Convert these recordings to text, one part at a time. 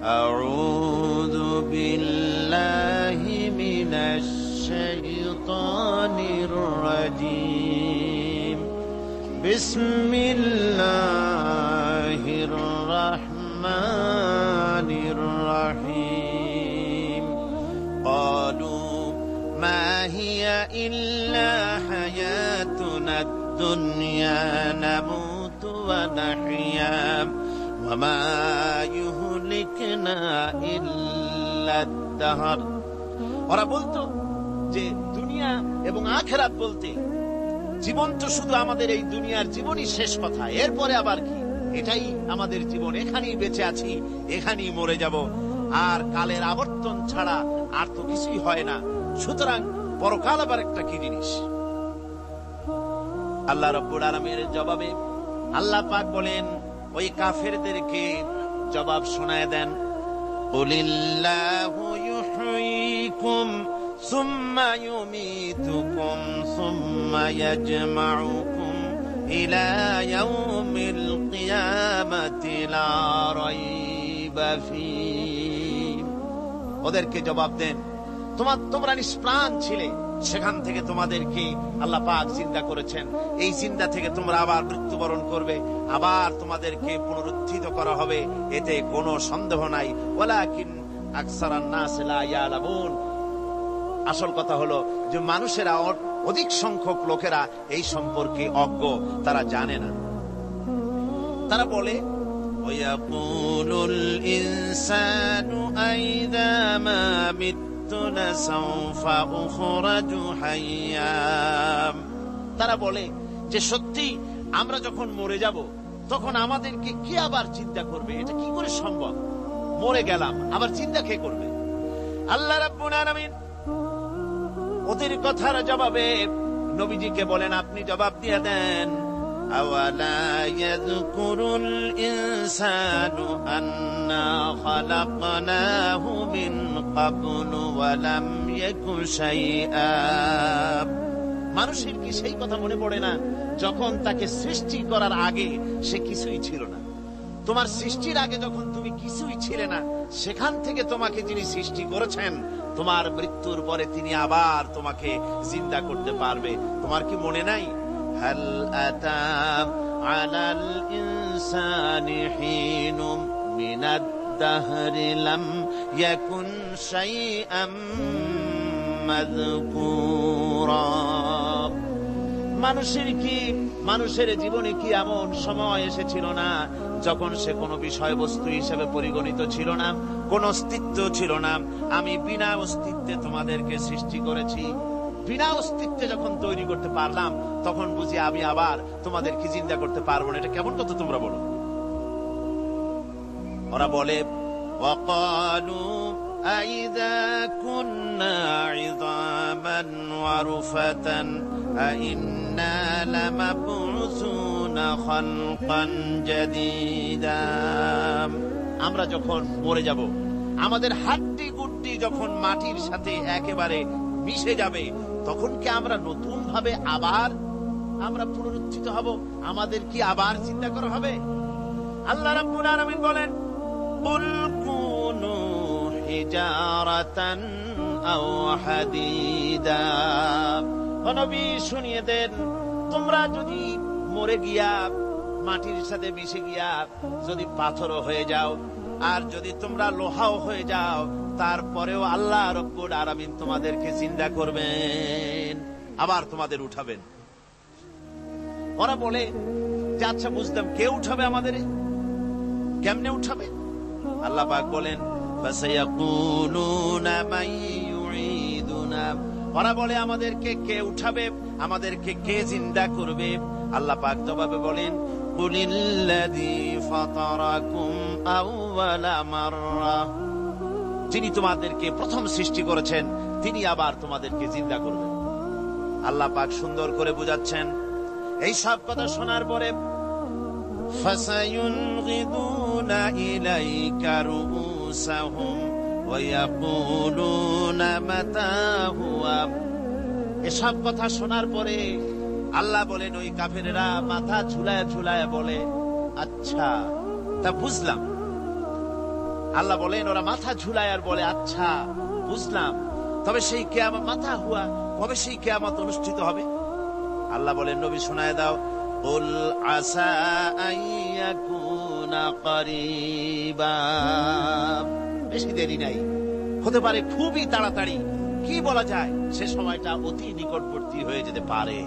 আউযু বিল্লাহি মিনাশ শাইতানির রাজীম। বিসমিল্লাহির রাহমানির রাহিম। ক্বালু মা হিয়া ইল্লা হায়াতুনাদ দুনিয়া নামুতু ওয়া নাহইয়া ওয়া মা ইউহলিকুনা ইল্লাদ দাহর। ওরা বলতো যে দুনিয়া এবং আখিরাত বলতে জীবন তো শুধু আমাদের এই দুনিয়ার জীবনই শেষ কথা, এরপরে আবার কি? এটাই আমাদের জীবন, এখানেই বেঁচে আছি, এখানেই মরে যাব, আর কালের আবর্তন ছাড়া আর তো কিছুই হয় না। সুতরাং পরকাল আবার একটা কি জিনিস? আল্লাহ রাব্বুল আলামিনের জবাবে আল্লাহ পাক বলেন, ওই কাফেরদেরকে জবাব শোনায় দেন, কুলিল্লাহু ইউহয়িকুম সুম্মা ইউমীতুকুম সুম্মা ইয়াজমাউকুম ইলা ইয়াউমিল কিয়ামাতি লা রাইবা ফীহ। ওদেরকে জবাব দেন, তোমরা নিষ্প্রাণ ছিলে, সেখান থেকে তোমাদেরকে আল্লাহ পাক জিন্দা করেছেন, এই জিন্দা থেকে তোমরা আবার মৃত্যুবরণ করবে, আবার তোমাদেরকে পুনরুত্থিত করা হবে, এতে কোনো সন্দেহ নাই। ওয়ালাকিন আকসারান নাস লা ইয়ালামুন। আসল কথা হলো যে মানুষেরা, অধিক সংখ্যক লোকেরা এই সম্পর্কে অজ্ঞ, তারা জানে না। তারা বলে, ওয়ায়াকুলুল ইনসানু আইযা মা তারা বলে যে সত্যি আমরা যখন মরে যাব তখন আমাদেরকে কে আবার চিন্তা করবে? এটা কি করে সম্ভব? মরে গেলাম, আবার চিন্তা কে করবে? আল্লাহ রাব্বুল আলামিন ওদের কথার জবাবে নবীজিকে বলেন, আপনি জবাব দিয়ে দেন, আওয়ালা ইয়াযকুরুল ইনসানু আন্না খালাকনাহু মিন ক্বাবলু ওয়া লাম ইয়াকু শাইআ। মানুষের কি সেই কথা মনে পড়ে না যখন তাকে সৃষ্টি করার আগে সে কিছুই ছিল না? তোমার সৃষ্টির আগে যখন তুমি কিছুই ছিলে না, সেখান থেকে তোমাকে যিনি সৃষ্টি করেছেন, তোমার মৃত্যুর পরে তিনি আবার তোমাকে জিন্দা করতে পারবে। তোমার কি মনে নাই? হাল আতা আলাল ইনসানি হিনুম মিনাদ দাহরি লাম ইয়াকুন শাইআম মাযকুরা। মানুষের জীবনে কি এমন সময় এসেছিল না যখন সে কোনো বিষয়বস্তু হিসেবে পরিগণিত ছিল না, কোন অস্তিত্ব ছিল না? আমি বিনা অস্তিত্বে তোমাদেরকে সৃষ্টি করেছি, বিনা অস্তিত্বে যখন তৈরি করতে পারলাম তখন বুঝি আমি আবার তোমাদেরকে জিন্দা করতে পারবো না? এটা কেমন কথা তোমরা বলো? ওরা বলে, ওয়াকালু আইযা কুন্না ইযামান ওয়া রুফাতান আইন্না লামাবউসুনা খালকান জাদীদা। আমরা যখন মরে যাব, আমাদের হাড্ডি গুড্ডি যখন মাটির সাথে একেবারে মিশে যাবে, তখন কি আমরা নতুন ভাবে আবার আমরা পুনরুত্থিত হব? আমাদের কি আবার চিন্তা করা হবে? আল্লাহ রাব্বুল আলামিন বলেন, কুল কুনু হিজারাতান আও হাদিদা। নবী শুনিয়ে দেন, তোমরা যদি মরে গিয়া মাটির সাথে মিশে গিয়া যদি পাথরও হয়ে যাও, আর যদি তোমরা লোহাও হয়ে যাও, তারপরেও আল্লাহ রাব্বুল আলামিন তোমাদেরকে জিন্দা করবেন, আবার তোমাদের উঠাবেন। ওরা বলে যে আচ্ছা বুঝলাম, কে উঠাবে আমাদের? কেমনে উঠাবে? আল্লাহ পাক বলেন, ফাসায়াকুলুনা মান ইউঈদুনা। ওরা বলে আমাদেরকে কে উঠাবে, আমাদেরকে কে জিন্দা করবে? আল্লাহ পাক জবাবে বলেন, কুলিল্লাযী ফাতারাকুম আউওয়ালা মাররা। যিনি তোমাদেরকে প্রথম সৃষ্টি করেছেন তিনি আবার তোমাদেরকে জিন্দা করবেন। আল্লাহ পাক সুন্দর করে বুঝাচ্ছেন। এই সব কথা শোনার পরে ফাসায়ুনগিদুনা ইলাইকা রুউসাহুম ওয়া ইয়াকুলুনা মাতা হুয়া। এসব কথা শোনার পরে আল্লাহ বলেন, ওই কাফেরেরা মাথা ঝুলায় ঝুলায় বলে, আচ্ছা তা বুঝলাম, আল্লাহ বলেন ওরা মাথা ঝুলায় আর বলে আচ্ছা বুঝলাম, তবে সেই কিয়ামত মাথা হুয়া কবে সেই কিয়ামত অনুষ্ঠিত হবে? আল্লাহ বলেন নবী শোনায় দাও, কুল আসা আইয়াকুনা করিবা, বেশি দেরি নাই, হতে পারে খুবই তাড়াতাড়ি। কি বলা যায়, সে সময়টা অতি নিকটবর্তী হয়ে যেতে পারে,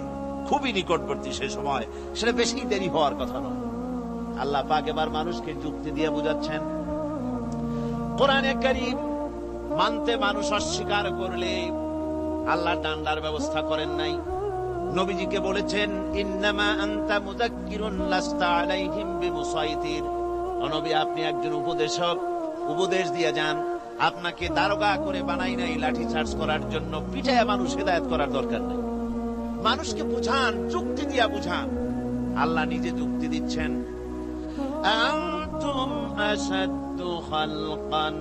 খুবই নিকটবর্তী সে সময়, সেটা বেশি দেরি হওয়ার কথা নয়। আল্লাহ পাক এবার মানুষকে যুক্তি দিয়ে বুঝাচ্ছেন। কোরআনে কারীম মানতে মানুষ অস্বীকার করলে আল্লাহ ডান্ডার ব্যবস্থা করেন নাই। নবীজিকে বলেছেন ইন্নামা আনতা মুযাক্কিরুন লাস্তা আলাইহিম বিমুসাইতির, নবী আপনি একজন উপদেশক, উপদেশ দিয়ে যান, আপনাকে দারোগা করে বানাই নাই লাঠি চার্জ করার জন্য, পিঠায়া মানুষ হেদায়েত করার দরকার নেই। মানুষকে বুঝান, যুক্তি দিয়া বুঝান। আল্লাহ নিজে যুক্তি দিচ্ছেন, আনতুম আশাদ্দু খালকান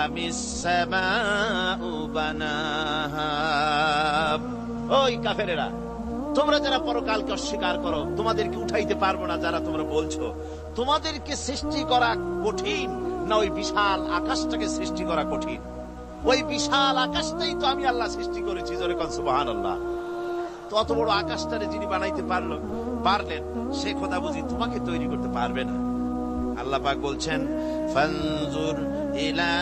আমিস সামাউ বানাহা, ওই কাফেরেরা, তোমরা যারা পরকালকে অস্বীকার করো, তোমাদেরকে উঠাইতে পারবো না যারা তোমরা বলছো, তোমাদেরকে সৃষ্টি করা কঠিন না ওই বিশাল আকাশটাকে সৃষ্টি করা কঠিন? ওই বিশাল আকাশটাই তো আমি আল্লাহ সৃষ্টি করেছি, জোরে কোন সুবহানাল্লাহ। তো অত বড় আকাশটারে যিনি বানাইতে পারলেন, সে খোদা বুঝি তোমাকে তৈরি করতে পারবে না? আল্লাহ পাক বলছেন ফানজুর ইলা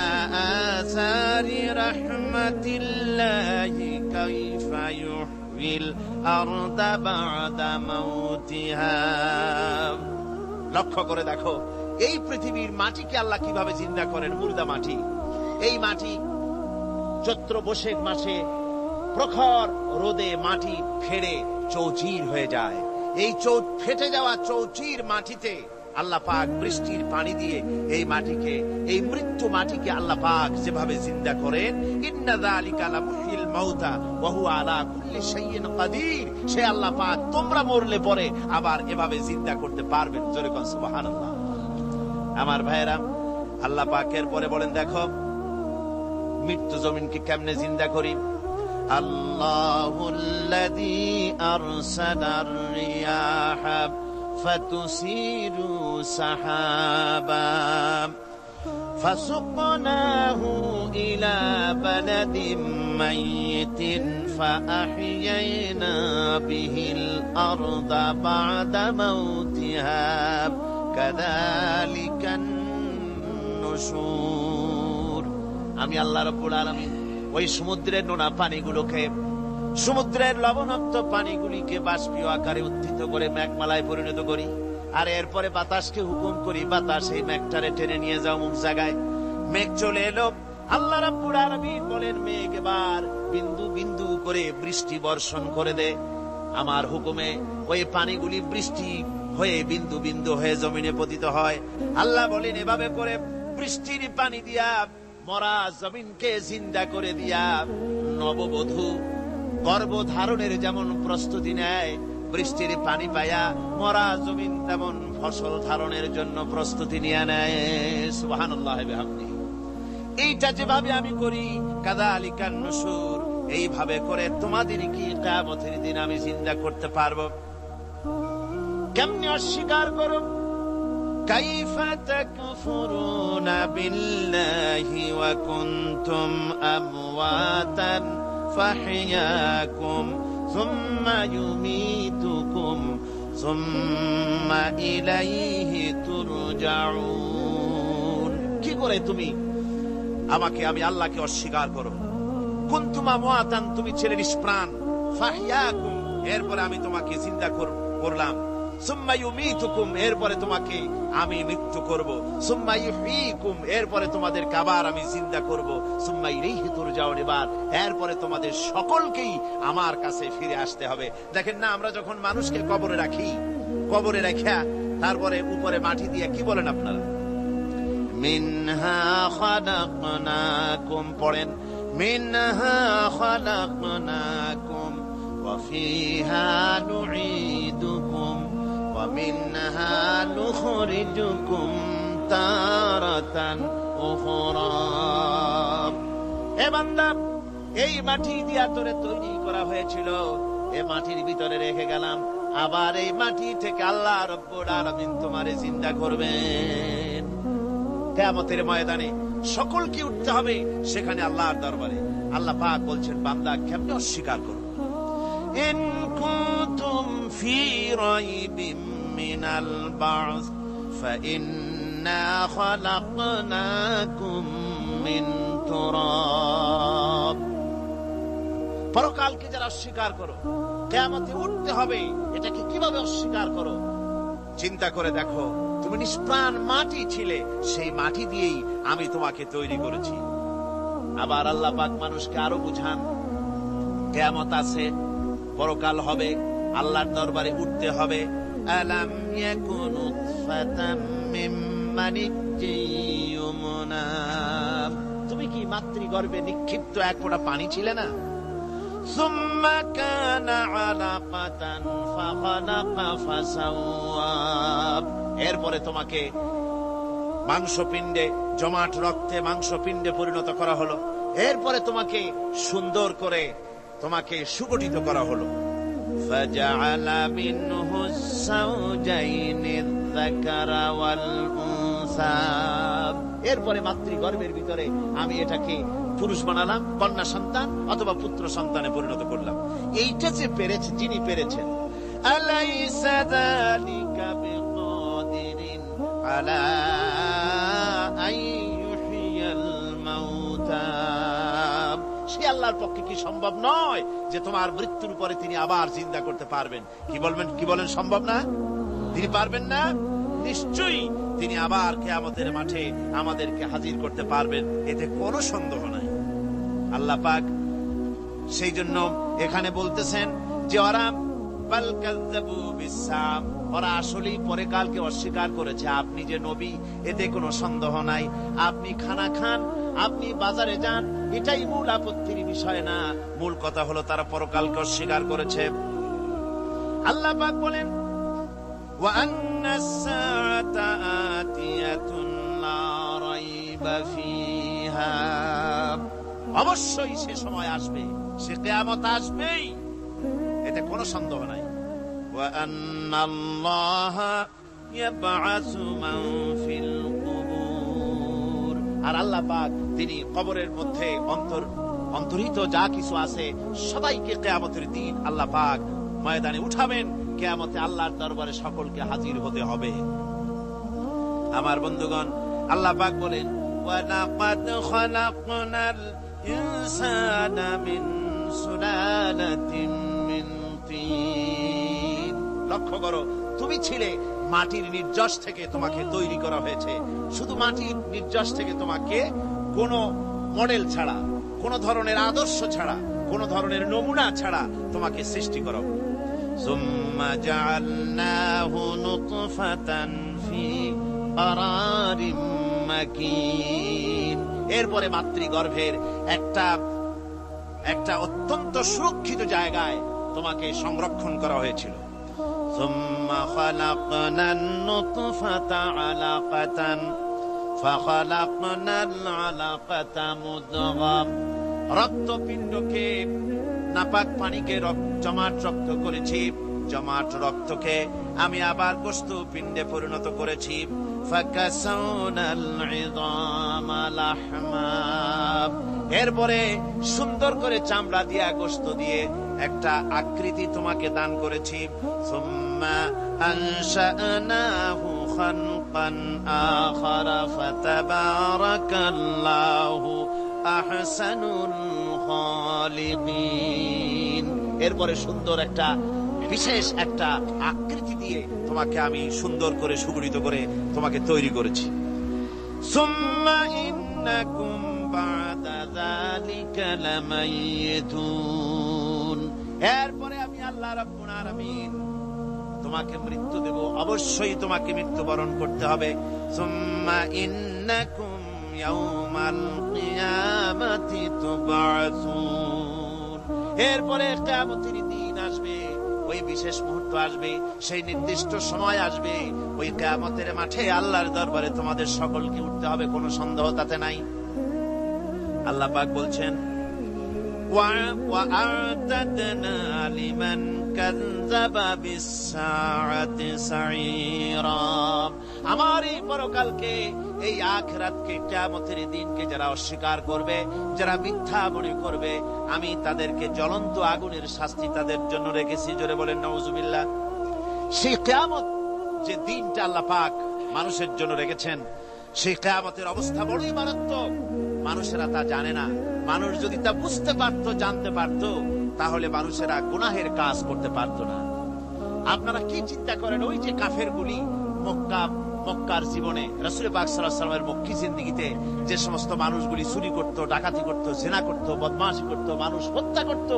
আসারি রাহমাতিল্লাহি কাইফা ইউহয়িল আরদা বা'দা মাউতিহা, লক্ষ্য করে দেখো এই পৃথিবীর মাটিকে আল্লাহ কিভাবে জিন্দা করেন। মুর্দা মাটি, এই মাটি চৈত্র বৈশাখ মাসে প্রখর রোদে মাটি ফেড়ে চৌচির হয়ে যায়। এই ফেটে যাওয়া চৌচির মাটিতে আল্লাহ পাক বৃষ্টির পানি দিয়ে এই মাটিকে, এই মৃত্যু মাটিকে আল্লাহ পাক যেভাবে জিন্দা করেন, ইন্না যালিকা লামুহিল মাউতা ওয়া হুয়া আলা কুল্লি শাইইন কাদির, সে আল্লাহ পাক তোমরা মরলে পরে আবার এভাবে জিন্দা করতে পারবেন, জোরে কোন সুবহানাল্লাহ। আমার ভাইয়েরা, আল্লাহ পাকের পরে বলেন দেখো মৃত্যু জমিনকে কেমনে জিন্দা করি। আল্লাহুল্লাযী আরসালার রিয়াহা ফাতুসিরু সাহাবা ফাসুকনাহু ইলা বালাদিন মাইয়িতিন ফাআহইয়ানা বিহিল আরদা বা'দা মাউতিহা কাযালিকান নুশুর। আমি আল্লাহ রাব্বুল আলামিন ওই সমুদ্রের নোনা পানিগুলোকে, সমুদ্রের লবণাক্ত পানিগুলিকে বাষ্পীয় আকারে উত্থিত করে মেঘমালায় পরিণত করি, আর এরপরে বাতাসকে হুকুম করি, বাতাস এই মেঘটারে টেনে নিয়ে যাও মুখ জায়গায়। মেঘ চলে এলো, আল্লাহ রাব্বুল আলামিন বলেন মেঘ এবার বিন্দু বিন্দু করে বৃষ্টি বর্ষণ করে দে। আমার হুকুমে ওই পানিগুলি বৃষ্টি হয়ে বিন্দু বিন্দু হয়ে জমিনে পতিত হয়। আল্লাহ বলেন এভাবে করে বৃষ্টির পানি দিয়া মরা জমিনকে জিন্দা করে দিয়া নববধূ গর্ভধারণের যেমন প্রস্তুতি নেয়, বৃষ্টির পানি পায়া মরা জমিন তেমন ফসল ধারণের জন্য প্রস্তুতি নিয়ে নেয়। সুবহানাল্লাহ বিহামদিহি। এইটা যেভাবে আমি করি, কাযালিকান নুশুর, এইভাবে করে তোমাদের কি কিয়ামতের দিন আমি জিন্দা করতে পারবো? কেমনে অস্বীকার করো? কাইফা তাকফুরুনা বিল্লাহি ওয়া কুনতুম আমওয়াতান ফাহইয়াকুম সুম্মা ইউমীতুকুম সুম্মা ইলাইহি তুরজাউন। কি করে তুমি আমি আল্লাহকে অস্বীকার করো? কুনতুম আমওয়াতান, তুমি ছিলে নিষ্প্রাণ, ফাহইয়াকুম, এরপরে আমি তোমাকে জিন্দা করলাম, সুম্মা ইউমীতুকুম, এরপরে তোমাকে আমি মৃত্যু করব, সুম্মা ইউহয়ীকুম, এরপরে তোমাদেরকে আবার আমি জিন্দা করব, সুম্মা ইলাইহি তুরজাউন, এরপরে তোমাদের সকলকেই আমার কাছে ফিরে আসতে হবে। দেখেন না, আমরা যখন মানুষকে কবরে রাখি, কবরে রাখা তারপরে উপরে মাটি দিয়ে কি বলেন আপনারা? মিনহা খালাকনাকুম, পড়েন মিনহা খালাকনাকুম ওয়া ফিহা নুঈদুকুম ওয়া মিনহা নুখরিজুকুম তারাতান উখরা। এ বান্দা, এই মাটি দিয়া তোরে তৈরি করা হয়েছিল, এ মাটির ভিতরে রেখে গেলাম, আবার এই মাটি থেকে আল্লাহ রাব্বুল আলামিন তোমারে জিন্দা করবেন। কিয়ামতের ময়দানে সকলকে উঠতে হবে সেখানে আল্লাহর দরবারে। আল্লাহ পাক বলছেন, বান্দা কেমনে অস্বীকার করো। ইন কুনতুম ফি রাইবিম মিনাল বা'স ফাইন্না খালাকনাকুম মিন তুরাব। পরকালকে যারা অস্বীকার করো, কিয়ামতে উঠতে হবে, এটাকে কিভাবে অস্বীকার করো? চিন্তা করে দেখো, তুমি নিষ্প্রাণ মাটি ছিলে, সেই মাটি দিয়েই আমি তোমাকে তৈরি করেছি। আবার আল্লাহ পাক মানুষকে আরো বুঝান, কিয়ামত আছে, পরকাল হবে, আল্লাহর দরবারে উঠতে হবে। আলাম ইয়াকুন নুতফাতাম মিন মানিয়্যিন ইউমনা। তুমি কি মাতৃগর্ভে নিক্ষিপ্ত এক ফোঁটা পানি ছিলে না? সুম্মা কানা আলাকাতান ফাখালাকা ফাসাওয়া। এরপরে তোমাকে মাংসপিণ্ডে, জমাট রক্তে মাংসপিণ্ডে পরিণত করা হলো। এরপরে তোমাকে সুন্দর করে তোমাকে সুগঠিত করা হলো। ফাজআলা মিনহু যাওজাইনি যাকারা ওয়াল উনসা। এরপরে মাতৃগর্ভের ভিতরে আমি এটাকে পুরুষ বানালাম, কন্যা সন্তান অথবা পুত্র সন্তানে পরিণত করলাম। এইটা যে পেরেছে, যিনি পেরেছেন, আলাইসা যালিকা বিকাদিরিন আলা আইয়ুহিয়াল মাউতা। সে আল্লাহর পক্ষে কি সম্ভব নয় যে তোমার মৃত্যুর পরে তিনি আবার জিন্দা করতে পারবেন? কি বলেন সম্ভব না? তিনি পারবেন না? নিশ্চয়ই তিনি আবার কিয়ামতের মাঠে আমাদেরকে হাজির করতে পারবেন, এতে কোনো সন্দেহ নাই। আল্লাহ পাক সেই জন্য এখানে বলতেছেন যে ওরা বাল কাযযাবু বিসসাম, ওরা আসলেই পরে কালকে অস্বীকার করেছে। আপনি যে নবী, এতে কোনো সন্দেহ নাই। আপনি খানা খান, আপনি বাজারে যান, এটাই মূল আপত্তির বিষয় না। মূল কথা হলো তারা পরকালকে অস্বীকার করেছে। আল্লাহ পাক বলেন, ওয়া আন্নাস সাআতা আতিয়াতুন লা রাইবা ফিহা। অবশ্যই সে সময় আসবে, সে কিয়ামত আসবেই, এতে কোনো সন্দেহ নাই। ওয়া আন্নাল্লাহা ইয়াবআসু মান ফিল কুবুর। আর আল্লাহ পাক তিনি কবরের মধ্যে অন্তর্হিত যা কিছু আছে সবাইকে কিয়ামতের দিন আল্লাহ পাক ময়দানে উঠাবেন। কিয়ামতে আল্লাহর দরবারে সকলকে হাজির হতে হবে। আমার বন্ধুগণ, আল্লাহ পাক বলেন, ওয়া লাকাদ খালাকনাল ইনসানা মিন সুলালাতিন মিন তিন। লক্ষ্য করো, তুমি ছিলে মাটির নির্যাস থেকে, তোমাকে তৈরি করা হয়েছে। শুধু মাটির নির্যাস থেকে তোমাকে কোনো মডেল ছাড়া, কোনো ধরনের আদর্শ ছাড়া, কোনো ধরনের নমুনা ছাড়া তোমাকে সৃষ্টি করা। সুম্মা জাআলনাহু নুতফাতান ফি কারারিম মাকিন। এরপরে মাতৃগর্ভের একটা অত্যন্ত সুরক্ষিত জায়গায় তোমাকে সংরক্ষণ করা হয়েছিল। সুম্মা খালাকনান নুতফাতা আলাকাতান ফাখালাকনাল আলাকাতা মুদগাম। রক্তপিণ্ডকে, নাপাক পানিকে জমাট রক্ত করেছি, জমাট রক্তকে আমি আবার গোশত পিণ্ডে পরিণত করেছি। ফাকাসাউনাল ইযামা লাহমা। এরপরে সুন্দর করে চামড়া দিয়ে, গোশত দিয়ে একটা আকৃতি তোমাকে দান করেছি। সুম্মা আনশা'নাহু খালকান আখারা ফাতাবারাকাল্লাহু আহসানুল খালিকিন। এরপরে সুন্দর একটা বিশেষ একটা আকৃতি দিয়ে তোমাকে আমি সুন্দর করে সুগঠিত করে তোমাকে তৈরি করেছি। সুম্মা ইন্নাকুম বা'দা যালিকা লামাইয়িতুন। এরপরে আমি আল্লাহ রাব্বুল আলামিন তোমাকে মৃত্যু দেব, অবশ্যই তোমাকে মৃত্যুবরণ করতে হবে। সুম্মা ইন্নাকুম ইয়াউমাল কিয়ামাতি তুবআসুন। এরপরে কিয়ামতের দিন আসবে, ওই বিশেষ মুহূর্ত আসবে, সেই নির্দিষ্ট সময় আসবে, ওই কিয়ামতের মাঠে আল্লাহর দরবারে তোমাদের সকলকে উঠতে হবে, কোনো সন্দেহ তাতে নাই। আল্লাহ পাক বলছেন, ওয়া আ'তাদনা লিমান কাযযাবা বিস-সাআতি সাঈরা। আমার এই পরকালকে, এই আখিরাতকে, কিয়ামতের দিনকে যারা অস্বীকার করবে, যারা মিথ্যা মনে করবে, আমি তাদেরকে জ্বলন্ত আগুনের শাস্তি তাদের জন্য রেখেছি। জোরে বলেন নাউজুবিল্লাহ। সেই কিয়ামত যে দিনটা আল্লাহ পাক মানুষের জন্য রেখেছেন, সেই কিয়ামতের অবস্থা বড়ই মারাত্মক। মানুষেরা তা জানে না। মানুষ যদি তা বুঝতে পারত, জানতে পারত, তাহলে মানুষেরা গুনাহের কাজ করতে পারত না। আপনারা কি চিন্তা করেন, ওই যে কাফেরগুলি মক্কার জীবনে, রাসূল পাক সাল্লাল্লাহু আলাইহি ওয়াসাল্লামের মক্কি জিন্দেগিতে যে সমস্ত মানুষগুলি চুরি করত, ডাকাতি করত, জিনা করত, বদমাশি করত, মানুষ হত্যা করত,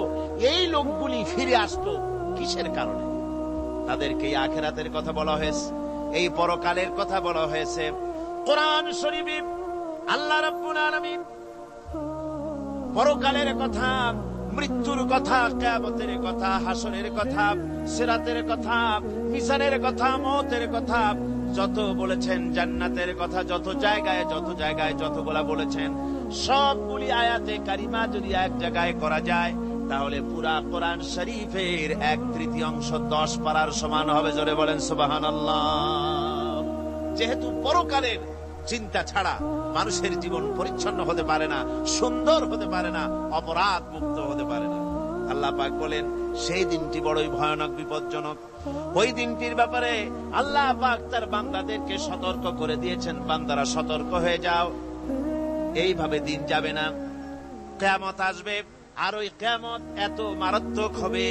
এই লোকগুলি ফিরে আসতো কিসের কারণে? তাদেরকে এই আখিরাতের কথা বলা হয়েছে, এই পরকালের কথা বলা হয়েছে। কোরআন শরীফে আল্লাহ রাব্বুল আলামিন পরকালের কথা, মৃত্যুর কথা, কিয়ামতের কথা, হাসরের কথা, সিরাতের কথা, মিজানের কথা, মওতের কথা যত বলেছেন, জান্নাতের কথা যত জায়গায় যতগুলা বলেছেন, সবগুলি আয়াতে কারিমা যদি এক জায়গায় করা যায়, তাহলে পুরা কোরআন শরীফের 1/3 10 পারার সমান হবে। জোরে বলেন সুবহানাল্লাহ। যেহেতু পরকালের চিন্তা ছাড়া মানুষের জীবন পরিচ্ছন্ন হতে পারে না, সুন্দর হতে পারে না, অপরাধ মুক্ত হতে পারে না। আল্লাহ পাক বলেন সেই দিনটি বড়ই ভয়ানক, বিপজ্জনক। ওই দিনটির ব্যাপারে আল্লাহ পাক তার বান্দাদেরকে সতর্ক করে দিয়েছেন, বান্দারা সতর্ক হয়ে যাও, এইভাবে দিন যাবে না, কিয়ামত আসবে। আর ওই কিয়ামত এত মারাত্মক হবে,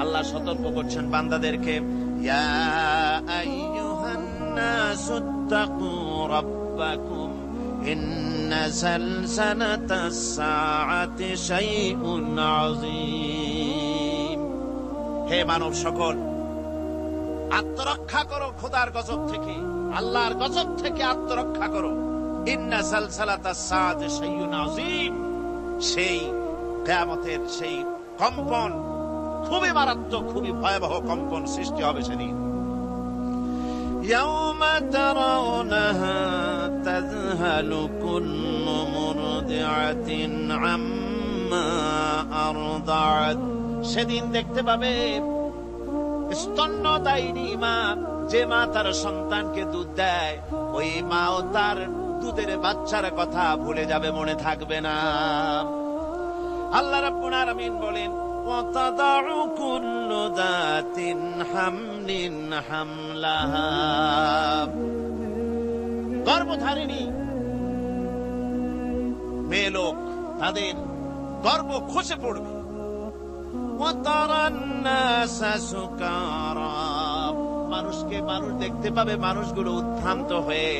আল্লাহ সতর্ক করছেন বান্দাদেরকে। ইয়া আইয়ুহান নাসুত্তাকু রাব্বাকুম ইন্না সালসালাতাস সাআতি শাইউন আযীম। হে মানব সকল, আত্মরক্ষা করো খোদার গজব থেকে, আল্লাহর গজব থেকে আত্মরক্ষা করো। ইন্না সালসালাতাস সাআতি শাইউন আযীম, সেই কিয়ামতের সেই কম্পন খুবই মারাত্মক, খুবই ভয়াবহ কম্পন সৃষ্টি হবে সেদিন। ইয়াউমা তারাউনাহা তাযহালু কুল্লু মুরদিআতিন আম্মা আরদাআত। সেদিন দেখতে পাবে স্তন্যদায়িনী মা, যে মা তার সন্তানকে দুধ দেয়, ওই মাও তার দুধের বাচ্চার কথা ভুলে যাবে, মনে থাকবে না। আল্লাহ রাব্বুল আলামিন বলেন ওয়াতাদাউ কুল্লু যাতিন হামলিন হামলাহা। গর্ভধারিণী মেয়ে লোক, তাদের গর্ভ খসে পড়বে। ওয়াতারান নাসা সুকারা, মানুষকে মানুষ দেখতে পাবে, মানুষগুলো উদ্ভ্রান্ত হয়ে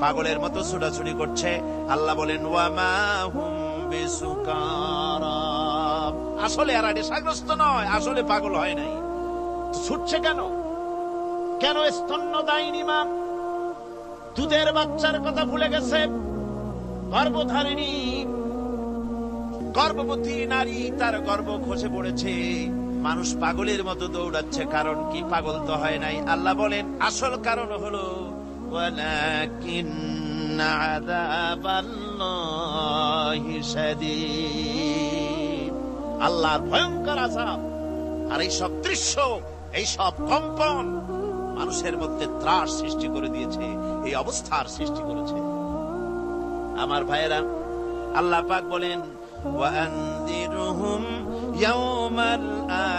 পাগলের মতো ছোটাছুটি করছে। আল্লাহ বলেন ওয়ামা হুম বিসুকারা, আসলে এরা নেশাগ্রস্ত নয়, আসলে পাগল হয় নাই। ছুটছে কেন? কেন? স্তন্যদায়িনী মা দুধের বাচ্চার কথা ভুলে গেছে। গর্ভধারিণী গর্ভবতী নারী, তার গর্ভ খসে পড়েছে, মানুষ পাগলের মতো দৌড়াচ্ছে। কারণ কি? পাগল তো হয় নাই। আল্লাহ বলেন আসল কারণ হলো ওয়ালাকিন্না আযাবাল্লাহি শাদীদ, আল্লাহর ভয়ঙ্কর আযাব। আর এই সব দৃশ্য, এই সব কম্পন মানুষের মধ্যে ত্রাস সৃষ্টি করে দিয়েছে, এই অবস্থার সৃষ্টি করেছে। আমার ভাইয়েরা, আল্লাহ পাক বলেন ওয়ানযিরহুম ইয়াওমাল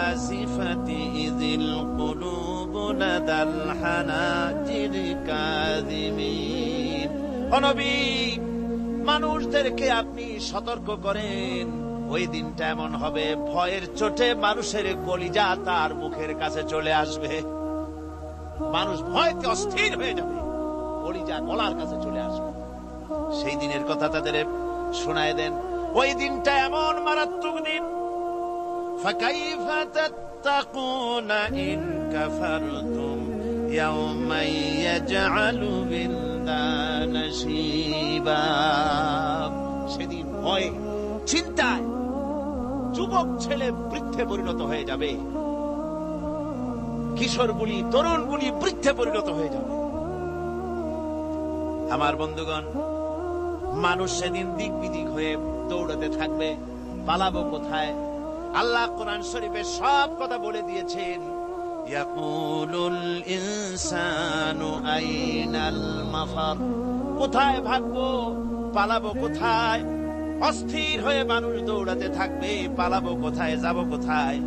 আসিফাতি ইযিল কুলুবু লাদাল হানাজির কাযিমিন। ও নবী, মানুষদেরকে আপনি সতর্ক করেন, ওই দিনটা এমন হবে, ভয়ের চোটে মানুষের কলিজা তার মুখের কাছে চলে আসবে। মানুষ ভয়তে অস্থির হয়ে যাবে, কলিজা গলার কাছে চলে আসবে। সেই দিনের কথা তাদের শোনায় দেন। ওই দিনটা এমন মারাত্মক দিন। ফাকাইফা তাত্তাকুনা ইন কাফারতুম ইয়াওমা ইয়াজআলু বিলদানা শিবা। সেদিন ভয়ে, চিন্তায় যুবক ছেলে বৃদ্ধে পরিণত হয়ে যাবে, কিশোরগুলি, তরুণগুলি বৃদ্ধে পরিণত হয়ে যাবে। আমার বন্ধুগণ, মানুষ সেদিন দিক বিদিক হয়ে দৌড়াতে থাকবে, পালাবো কোথায়? আল্লাহ কোরআন শরীফে সব কথা বলে দিয়েছেন। ইয়াকুলুল ইনসানু আইনাল মাফার, কোথায় ভাগবো, পালাবো কোথায়? অস্থির হয়ে মানুষ দৌড়াতে থাকবে, পালাবো কোথায়, যাব কোথায়?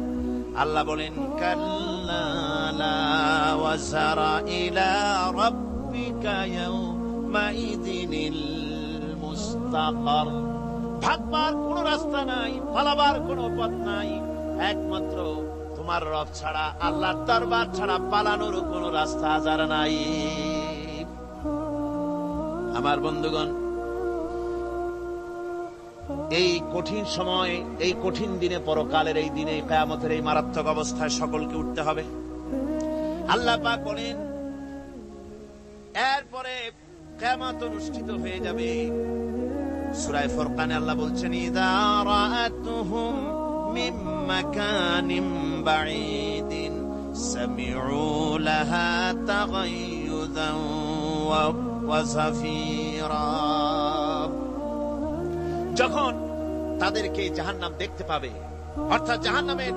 আল্লাহ বলেন কাল্লা লা ওয়াজারা ইলা রাব্বিকা ইয়াউমাইযিনিল মুস্তাকার। ভাগবার কোন রাস্তা নাই, পালাবার কোন পথ নাই, একমাত্র তোমার রব ছাড়া, আল্লাহর দরবার ছাড়া পালানোর কোন রাস্তা আজার নাই। আমার বন্ধুগণ, এই কঠিন সময়, এই কঠিন দিনে, পরকালের এই দিনে, কিয়ামতের এই মারাত্মক অবস্থায় সকলকে উঠতে হবে। আল্লাহ পাক বলেন এরপরে কিয়ামত অনুষ্ঠিত হয়ে যাবে। সূরা ফুরকানে আল্লাহ বলছেন ইযা রাআতুহুম মিন মাকানিন বাঈদিন সামিউ লাহা তাগায়ুযান ওয়া যাফীরা। যখন তাদেরকে জাহান্নাম দেখতে পাবে, অর্থাৎ জাহান্নামের,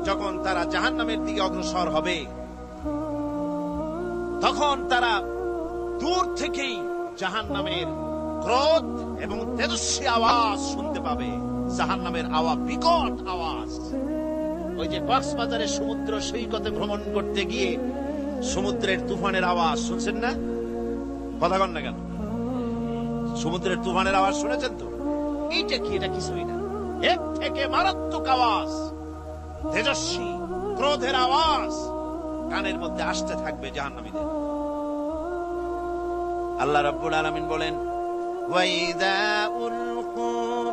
যখন তারা জাহান্নামের দিকে অগ্রসর হবে, তখন তারা দূর থেকেই জাহান্নামের ক্রোধ এবং তেজস্বী আওয়াজ শুনতে পাবে। জাহান্নামের আওয়াজ, বিকট আওয়াজ। ওই যে কক্সবাজারে সমুদ্র সৈকতে ভ্রমণ করতে গিয়ে সমুদ্রের তুফানের আওয়াজ শুনছেন না? কথা কন না কেন? সমুদ্রের তুফানের আওয়াজ শুনেছেন তো? এইটা কি? এটা কিছুই না, এর থেকে মারাত্মক আওয়াজ, তেজস্বী ক্রোধের আওয়াজ কানের মধ্যে আসতে থাকবে জাহান্নামীদের। আল্লাহ রাব্বুল আলামিন বলেন ওয়াইদা উলকু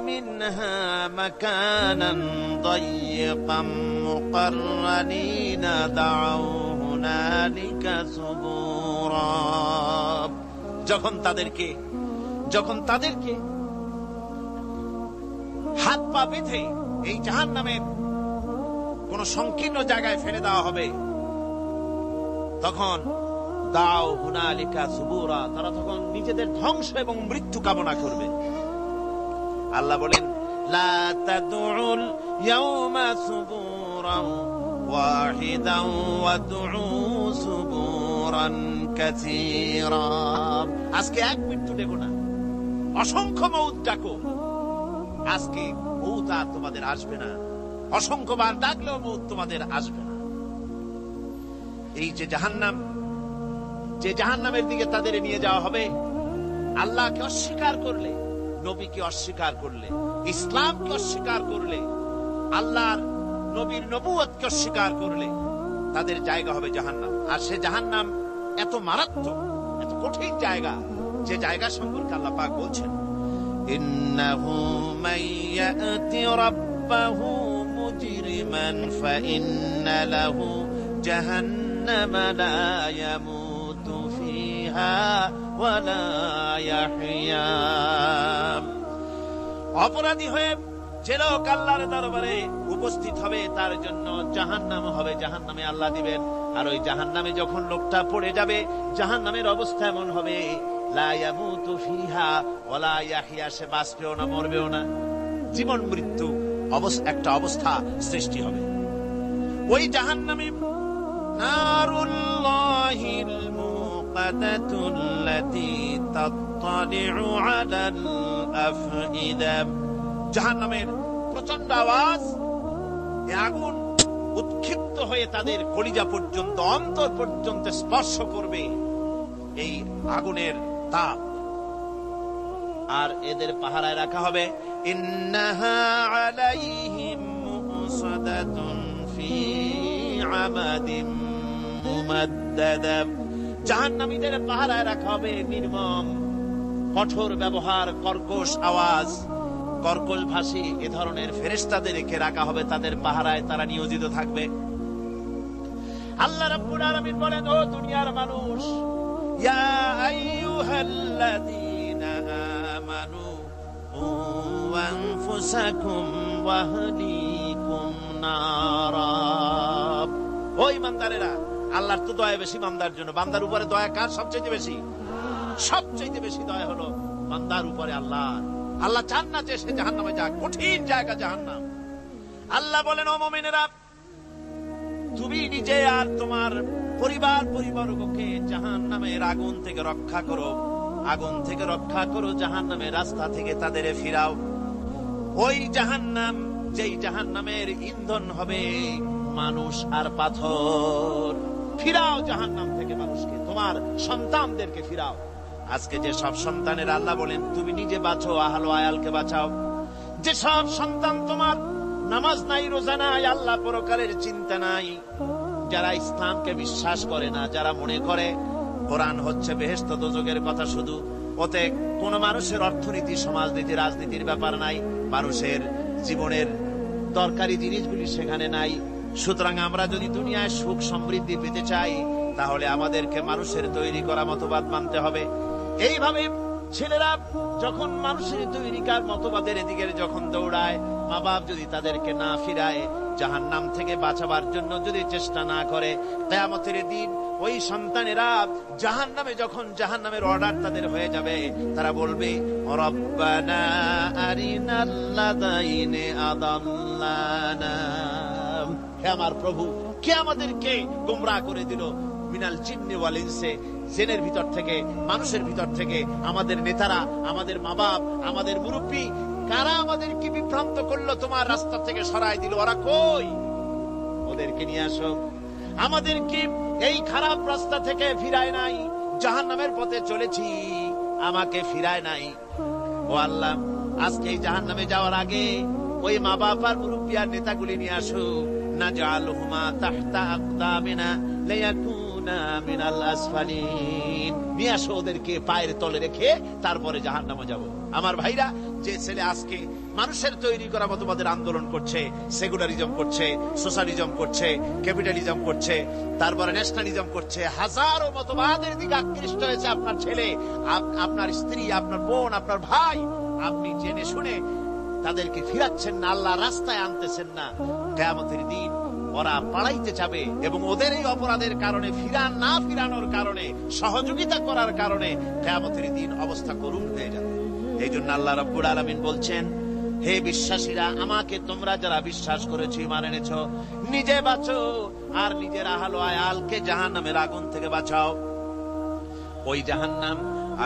মিনহা মাকানান দায়্যিকাম মুকাররানিনা দাউ হুনালিকা সুবুরা। যখন তাদেরকে হাত পা বেঁধে এই জাহান্নামের কোন সংকীর্ণ জায়গায় ফেলে দেওয়া হবে, তখন দাও হুনালিকা সুবুরা, তারা তখন নিজেদের ধ্বংস এবং মৃত্যু কামনা করবে। আল্লাহ বলেন লা তাদউল ইয়াউমা সুবুরান ওয়াহিদান ওয়াদউ সুবুরান কাসীরা। আজকে এক মৃত্যু ডেকো না, অসংখ্য মউত ডাকো। আজকে মউত আর তোমাদের আসবে না, অসংখ্যবার ডাকলেও মউত তোমাদের আসবে না। এই যে জাহান্নাম, যে জাহান্নামের দিকে তাদের নিয়ে যাওয়া হবে, আল্লাহকে অস্বীকার করলে, নবীকে অস্বীকার করলে, ইসলামকে অস্বীকার করলে, আল্লাহর নবীর নবুয়তকে অস্বীকার করলে তাদের জায়গা হবে জাহান্নাম। আর সে জাহান্নাম এত মারাত্মক, এত কঠিন জায়গা, যে জায়গা সম্পর্কে আল্লাহ পাক বলছেন ইন্নাহু মাইয়াতি রাব্বাহু মুজরিমান ফাইন্না লাহু জাহান্নামা লা ইয়ামুতু ফিহা ওয়া লা ইয়াহইয়া। অপরাধী হয়ে যে লোক আল্লাহর দরবারে উপস্থিত হবে, তার জন্য জাহান্নাম হবে, জাহান্নামে আল্লাহ দিবেন। আর ওই জাহান্নামে যখন লোকটা পড়ে যাবে, জাহান্নামের অবস্থা এমন হবে লা ইয়ামুতু ফিহা ওয়া লা ইয়াহইয়া, সে বাঁচবেও না, মরবেও না, জীবন মৃত্যু একটা অবস্থা সৃষ্টি হবে। ওই জাহান্নামে নারুল্লাহিল মুকাদাতুল্লাতী তাত্তালিউ আলাল আফইদা। জাহান্নামের প্রচন্ড আওয়াজ, এই আগুন উৎক্ষিপ্ত হয়ে তাদের কলিজা পর্যন্ত, অন্তর পর্যন্ত স্পর্শ করবে এই আগুনের তাপ। আর এদের পাহারায় রাখা হবে ইন্নাহা আলাইহিম মুসাদাতুন ফি আমাদিম মুমাদ্দাদা। জাহান্নামীদের পাহারায় রাখা হবে নির্মম, কঠোর ব্যবহার, কর্কশ আওয়াজ, কর্কশ ভাষী এ ধরনের ফেরেশতাদের রেখে রাখা হবে তাদের পাহারায়, তারা নিয়োজিত থাকবে। আল্লাহ রাব্বুল আলামিন বলেন, ও দুনিয়ার মানুষ, ইয়া আইয়ুহাল্লাযীনা আমানু কু আনফুসাকুম ওয়া আহলিকুম নারা। ও ঈমানদারেরা, আল্লাহর তো দয়া বেশি বান্দার জন্য। বান্দার উপরে দয়া কার সবচেয়ে বেশি? সবচেয়ে বেশি দয়া হলো বান্দার উপরে আল্লাহ। আল্লাহ চান না যে সে জাহান্নামে যাক, কঠিন জায়গা জাহান্নাম। আল্লাহ বলেন, ও মুমিনেরা, তুমি নিজে আর তোমার পরিবারবর্গকে জাহান্নামের আগুন থেকে রক্ষা করো, আগুন থেকে রক্ষা করো, জাহান্নামের রাস্তা থেকে তাদের ফিরাও। ওই জাহান্নাম, যেই জাহান্নামের ইন্ধন হবে মানুষ আর পাথর। ফিরাও জাহান্নাম থেকে মানুষকে, তোমার সন্তানদেরকে ফিরাও। আজকে যে সব সন্তানের আল্লাহ বলেন তুমি নিজে বাঁচো, আহল আয়ালকে বাঁচাও। যে সব সন্তান তোমার নামাজ নাই, রোজা নাই, আল্লাহ পরকালের চিন্তা নাই, যারা ইসলামকে বিশ্বাস করে না, যারা মনে করে কোরআন হচ্ছে বেহেশত দোজখের কথা শুধু, ওতে কোন মানুষের অর্থনীতি, সমাজনীতি, রাজনীতির ব্যাপার নাই, মানুষের জীবনের দরকারি জিনিসগুলি সেখানে নাই। সুতরাং আমরা যদি দুনিয়ায় সুখ সমৃদ্ধি পেতে চাই, তাহলে আমাদেরকে মানুষের তৈরি করা মতবাদ মানতে হবে। এইভাবে ছেলেরা যখন মানুষের তৈরিকার মতবাদের এদিকে যখন দৌড়ায়, মা বাপ যদি তাদেরকে না ফিরায়, জাহান্নাম থেকে বাঁচাবার জন্য যদি চেষ্টা না করে, কিয়ামতের দিন ওই সন্তানেরা জাহান্নামে, যখন জাহান্নামের অর্ডার তাদের হয়ে যাবে, তারা বলবে, রব্বানা আরিনাল্লাযাইনি আদাল্লানা, হে আমার প্রভু, কে আমাদেরকে গোমরাহ করে দিল, মিনাল জিন্নি ওয়াল ইনসি, জিনের ভিতর থেকে, মানুষের ভিতর থেকে, আমাদের নেতারা, আমাদের মা বাপ, আমাদের মুরব্বী, কারা আমাদেরকে বিভ্রান্ত করলো, তোমার রাস্তা থেকে সরাই দিল, ওরা কই? ওদেরকে নিয়ে আসো। আমাদেরকে এই খারাপ রাস্তা থেকে ফিরায় নাই, জাহান্নামের পথে চলেছি, আমাকে ফিরায় নাই। ও আল্লাহ, আজকে এই জাহান্নামে যাওয়ার আগে ওই মা বাপ আর মুরব্বী আর নেতাগুলি নিয়ে আসো। নাজআলহুমা তাহতা আকদামিনা লিয়াকুনা মিনাল আসফালিন, নিয়ে আসো ওদেরকে পায়ের তলে রেখে তারপরে জাহান্নামে যাব। আমার ভাইরা, যে ছেলে আজকে মানুষের তৈরি করা মতবাদের আন্দোলন করছে, সেকুলারিজম করছে, সোশ্যালিজম করছে, ক্যাপিটালিজম করছে, তারপরে ন্যাশনালিজম করছে, হাজারো মতবাদের দিকে আকৃষ্ট হয়েছে আপনার ছেলে, আপনার স্ত্রী, আপনার বোন, আপনার ভাই, আপনি জেনে শুনে তাদেরকে ফিরাচ্ছেন না, আল্লাহর রাস্তায় আনতেছেন না, কিয়ামতের দিন ওরা পালাইতে যাবে এবং ওদের এই অপরাধের কারণে, ফিরানোর কারণে, সহযোগিতা করার কারণে কিয়ামতের দিন অবস্থা করুণ হয়ে যাবে। এই জন্য আল্লাহ রাব্বুল আলামিন বলছেন, হে বিশ্বাসীরা, আমাকে তোমরা যারা বিশ্বাস করেছো, ঈমান এনেছো, নিজে বাঁচো আর নিজের আহল আয়ালকে জাহান্নামের আগুন থেকে বাঁচাও। ওই জাহান্নাম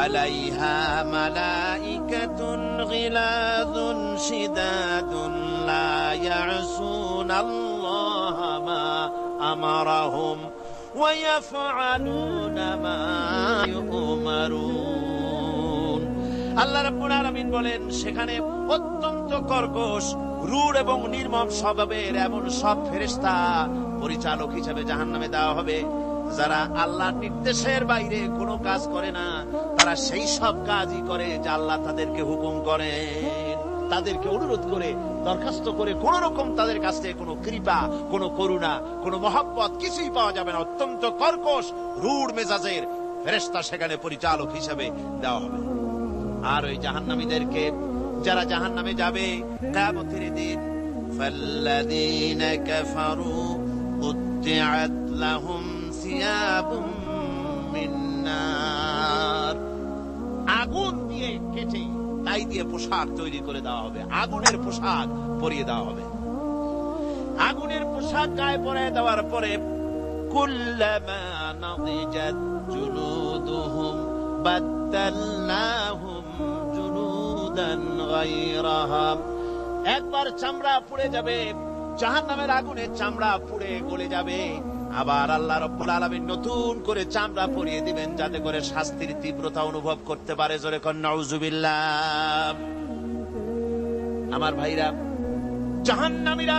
আলাইহা মালাইকাতুন গিলাযুন শিদাদুন লা ইয়াসুনাল্লাহা মা আমারাহুম ওয়া ইয়াফআলুনা মা ইউমারুন। আল্লাহ রাব্বুল আলামিন বলেন, সেখানে অত্যন্ত কর্কশ, রূঢ় এবং নির্মম স্বভাবের এমন সব ফেরেশতা পরিচালক হিসেবে জাহান্নামে দেওয়া হবে, যারা আল্লাহর নির্দেশের বাইরে কোনো কাজ করে না, তারা সেই সব কাজই করে যা আল্লাহ তাদেরকে হুকুম করেন। তাদেরকে অনুরোধ করে, দরখাস্ত করে কোন রকম তাদের কাছ থেকে কোনো কৃপা, কোনো করুণা, কোনো মহব্বত কিছুই পাওয়া যাবে না। অত্যন্ত কর্কশ, রূঢ় মেজাজের ফেরেশতা সেখানে পরিচালক হিসেবে দেওয়া হবে। আর ওই জাহান্নামীদেরকে, যারা জাহান্নামে যাবে কিয়ামতের দিন, ফাল্লাযীনা কাফারু কুত্তিআত লাহুম সিয়াবুম মিন নার, আগুন দিয়ে কেটে তাই দিয়ে পোশাক তৈরি করে দেওয়া হবে, আগুনের পোশাক পরিয়ে দেওয়া হবে। আগুনের পোশাক গায়ে পরিয়ে দেওয়ার পরে, কুল্লামা নাদিজাত জুলুদুহুম বাদদালনাহুম জুলুদান গায়রাহা, একবার চামড়া পুড়ে যাবে, জাহান্নামের আগুনে চামড়া পুড়ে গলে যাবে, আবার আল্লাহ রাব্বুল আলামিন নতুন করে চামড়া পরিয়ে দিবেন, যাতে করে শাস্তির তীব্রতা অনুভব করতে পারে। জোরে কোন নাউজুবিল্লাহ। আমার ভাইরা, জাহান্নামীরা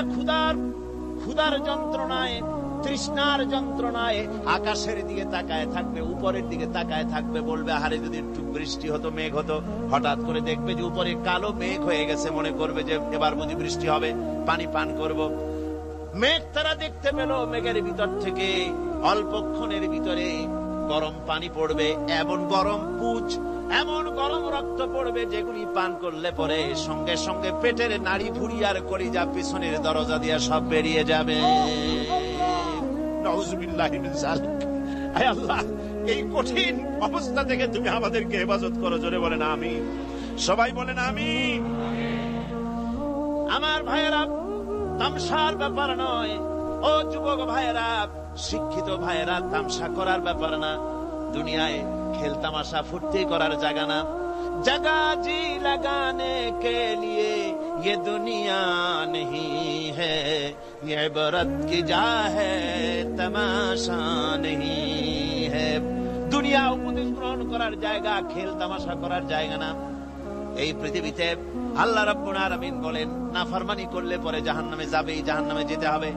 ক্ষুধার যন্ত্রণায়, তৃষ্ণার যন্ত্রণায় আকাশের দিকে তাকায় থাকবে, উপরের দিকে তাকায় থাকবে, বলবে, আরে যদি একটু বৃষ্টি হতো, মেঘ হতো। হঠাৎ করে দেখবে যে উপরে কালো মেঘ হয়ে গেছে, মনে করবে যে এবার বুঝি বৃষ্টি হবে, পানি পান করব। মেঘ তারা দেখতে পেল, মেঘের ভিতর থেকে অল্পক্ষণের ভিতরে গরম পানি পড়বে, এমন গরম পুঁজ, এমন গরম রক্ত পড়বে, যেগুলি পান করলে পরে সঙ্গে সঙ্গে পেটের নাড়ি ভুঁড়ি আর কলিজা পিছনের দরজা দিয়ে সব বেরিয়ে যাবে। নাউজুবিল্লাহি মিন যালিক। আয় আল্লাহ, এই কঠিন অবস্থা থেকে তুমি আমাদেরকে হেফাজত করো। জোরে বলেন আমিন। সবাই বলেন আমিন। আমার ভাইয়েরা, তামসার ব্যাপার নয়। ও যুবক ভাইয়েরা, শিক্ষিত ভাইয়েরা, তামসা করার ব্যাপার না। দুনিয়ায় খেল তামাশা ফুর্তি করার জায়গা না। जगह जी लगाने के लिए ये दुनिया नहीं है, ये इबरत की जा है, तमाशा नहीं है। দুনিয়া উপদেশ গ্রহণ করার জায়গা, খেল তামাশা করার জায়গা না। এই পৃথিবীতে আল্লাহ রাব্বুল আলামিন বলেন, নাফরমানি করলে পরে জাহান্নামে যাবেই, জাহান্নামে যেতে হবে।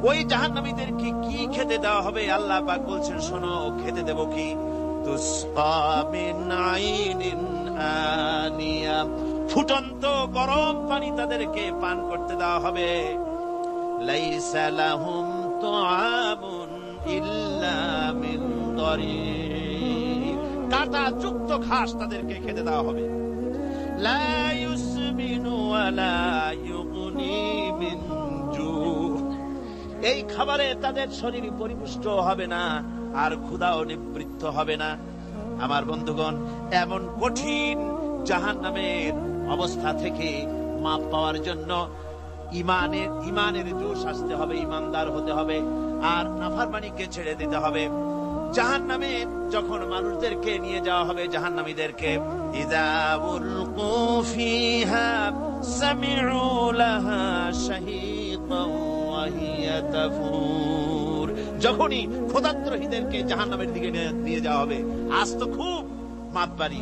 ওই জাহান্নামীদেরকে কি খেতে দেওয়া হবে? আল্লাহ পাক বলছেন, শোনো, খেতে দেব কি? তুসকা মিন আইনিন আনিয়া, ফুটন্ত গরম পানি তাদেরকে পান করতে দেওয়া হবে। লাইসা লাহুম তুআমুন ইল্লা মিন দরিক, কাঁটা যুক্ত ঘাস তাদেরকে খেতে দেওয়া হবে। লা ইউসমিনু ওয়া লা ইউগনি মিন জু, এই খাবারে তাদের শরীর পরিপুষ্ট হবে না, আর ক্ষুধাও নিবৃত্ত হবে না। আমার বন্ধুগণ, এমন কঠিন জাহান্নামের অবস্থা থেকে মাপ পাওয়ার জন্য ইমানের জোশ আসতে হবে, ইমানদার হতে হবে, আর নাফরমানিকে ছেড়ে দিতে হবে। জাহান্নামে যখন মানুষদেরকে নিয়ে যাওয়া হবে, জাহান্নামীদেরকে, ইযা উলকু ফিহা সামিউ লাহা শাহীকান ওয়া হিয়া তাফুর, যখনই ক্ষুধার্তহীনদেরকে জাহান্নামের দিকে নিয়ে যাওয়া হবে, আজ তো খুব মাতবাড়ি,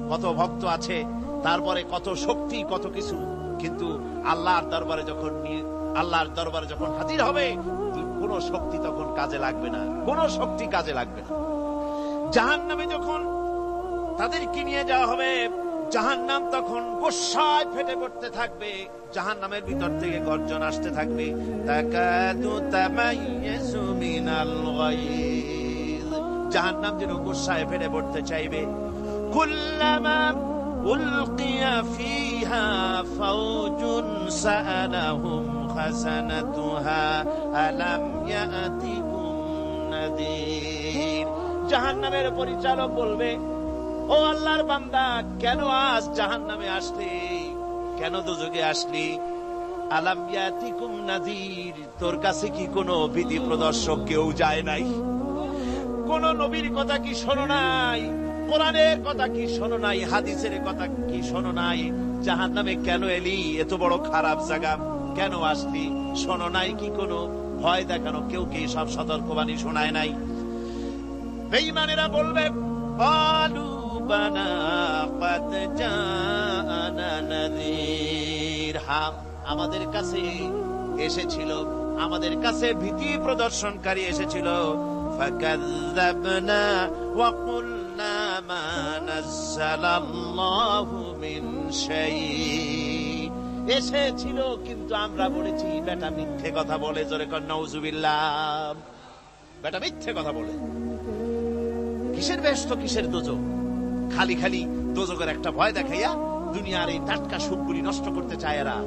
কত ভক্ত আছে, তারপরে কত শক্তি, কত কিছু, কিন্তু আল্লাহর দরবারে যখন হাজির হবে, কোন শক্তি তখন কাজে লাগবে না, কোন শক্তি কাজে লাগবে না। জাহান্নামে যখন তাদেরকে নিয়ে যাওয়া হবে, জাহান্নাম তখন গোসায় ফেটে পড়তে থাকবে, জাহান্নামের ভিতর থেকে গর্জন আসতে থাকবে, তাকাদু তামাইয়াজু মিনাল গায়জ, জাহান্নাম যেন গোসায় ফেটে পড়তে চাইবে। কুল্লামা উলকিয়া ফিহা ফাওজুন সাআলাহুম খাসানাতুহা আলাম ইয়াতিকুম নাযীর, জাহান্নামের পরিচালক বলবে, ও আল্লাহর বান্দা, কেন আজ জাহান্নামে আসলি, কেন দোজখে আসলি? আলাম ইয়াতিকুম নাযীর, তোর কাছে কি কোনো ভীতি প্রদর্শক কেউ যায় নাই? কোন নবীর কথা কি শোনো নাই? কোরআনের কথা কি শোনো নাই? হাদিসের কথা কি শোনো নাই? জাহান্নামে কেন এলি? এত বড় খারাপ জায়গা কেন আসলি? শোনো নাই কি? কোনো ভয় দেখানো কেউ কি সব সতর্কবাণী শোনায় নাই? বেঈমানেরা বলবে, ক্বালু বানা ক্বাদ জাআনা নাযীর, হ্যাঁ, আমাদের কাছে এসেছিল, আমাদের কাছে ভীতি প্রদর্শনকারী এসেছিল। ফাকাযযাবনা ওয়া কুলনা মা নাযালাল্লাহু মিন শাই, এসেছিল কিন্তু আমরা বলেছি বেটা মিথ্যে কথা বলে। জোরে কর নাউযুবিল্লাহ, বেটা মিথ্যে কথা বলে। কিসের বেহেশত, কিসের দোজখ? খালি খালি দোজখের একটা ভয় দেখাইয়া দুনিয়ার এই টাটকা সুখগুলি নষ্ট করতে চায় এরা।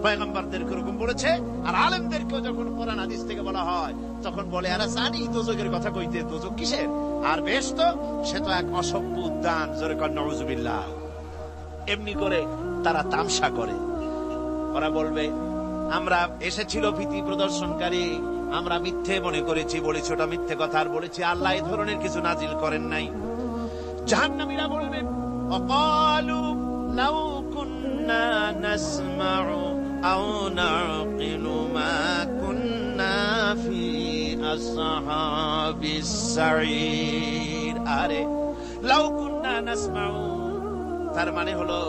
পয়গম্বরদের এরকম বলেছে, আর আলেমদেরকেও যখন কোরআন হাদিস থেকে বলা হয় তখন বলে, এরা জানি দোজখের কথা কইতে, দোজখ কিসের, আর বেহেশত সে তো এক অসভ্য উদ্যান। জোরে কর নাউযুবিল্লাহ। এমনি করে তারা তামসা করে। ওরা বলবে, আমরা এসেছিল ভীতি প্রদর্শনকারী, আমরা মিথ্যে মনে করেছি, বলেছি ওটা মিথ্যে কথা, আর বলেছি আল্লাহ এই ধরনের কিছু নাজিল করেন নাই। জাহান্নামীরা বলবে, ওয়াকালু লাউ কুন্না নাসমাউ আও নাকিলু মা কুন্না ফি আসহাবিস সাঈর, আরে লাউ কুন্না নাসমাউ, তার মানে হলো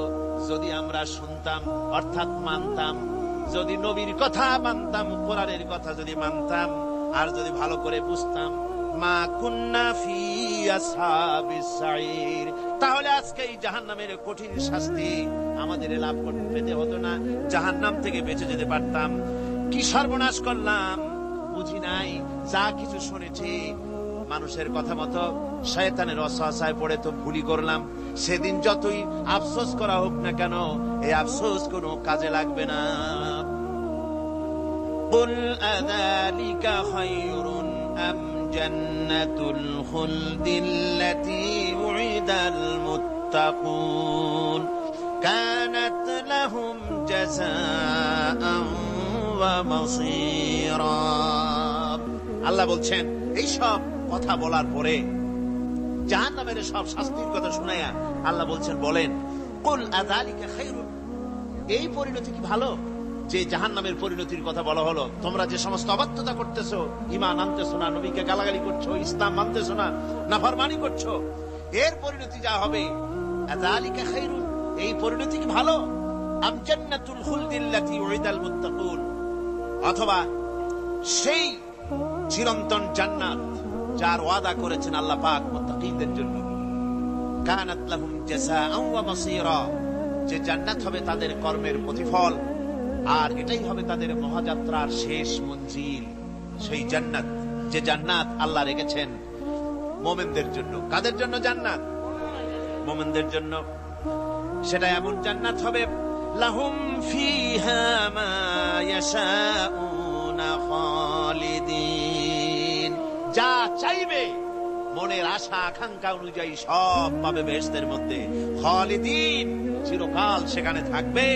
যদি আমরা শুনতাম, অর্থাৎ মানতাম, যদি নবীর কথা মানতাম, কোরআনের কথা যদি মানতাম, আর যদি ভালো করে বুঝতাম, মা কুন্না ফি আসহাবিস সাঈর, তাহলে আজকে এই জাহান্নামের কঠিন শাস্তি আমাদের লাভ পেতে হতো না, জাহান্নাম থেকে বেঁচে যেতে পারতাম। কি সর্বনাশ করলাম, বুঝি নাই, যা কিছু শুনেছি মানুষের কথা মতো শয়তানের ওয়াসওয়াসায় পড়ে তো ভুলই করলাম। সেদিন যতই আফসোস করা হোক না কেন, এই আফসোস কোনো কাজে লাগবে না। কুল আযালিকা খায়রুন আম জান্নাতুল খুলদিল্লাতী উইদাল মুত্তাকুন কানাত লাহুম জাযাআন ومصيرا আল্লাহ বলছেন এই সব কথা বলার পরে জাহান্নামের সব শাস্তির কথা শুনায়া আল্লাহ বলছেন বলেন কুল আযালিকা খায়রুন এই পরিণতি কি ভালো যে জাহান্নামের পরিণতির কথা বলা হলো তোমরা যে সমস্ত অবাধ্যতা করতেছো ঈমান আনতেছো না নবীকে গালাগালি করছো ইসলাম মানতেছো না নাফরমানি করছো এর পরিণতি যা হবে আযালিকা খায়রুন এই পরিণতি কি ভালো আম জান্নাতুল খুলদিল্লাতী উইদাল মুত্তাকুন অথবা সেই চিরন্তন জান্নাত যার ওয়াদা করেছেন আল্লাহ পাক মুত্তাকিনদের জন্য কানাত লাহুম জাযাআন ওয়া মাসীরা যে জান্নাত হবে তাদের কর্মের প্রতিফল আর এটাই হবে তাদের মহাযাত্রার শেষ মঞ্জিল সেই জান্নাত যে জান্নাত আল্লাহ রেখেছেন মুমিনদের জন্য কাদের জন্য জান্নাত মুমিনদের জন্য সেটা এমন জান্নাত হবে লাহুম ফিহা মা ইয়াশাউনা খালিদিন যা চাইবে মনের আশা আকাঙ্ক্ষা অনুযায়ী সব পাবে বেহেশতের মধ্যে খালিদিন চিরকাল সেখানে থাকবে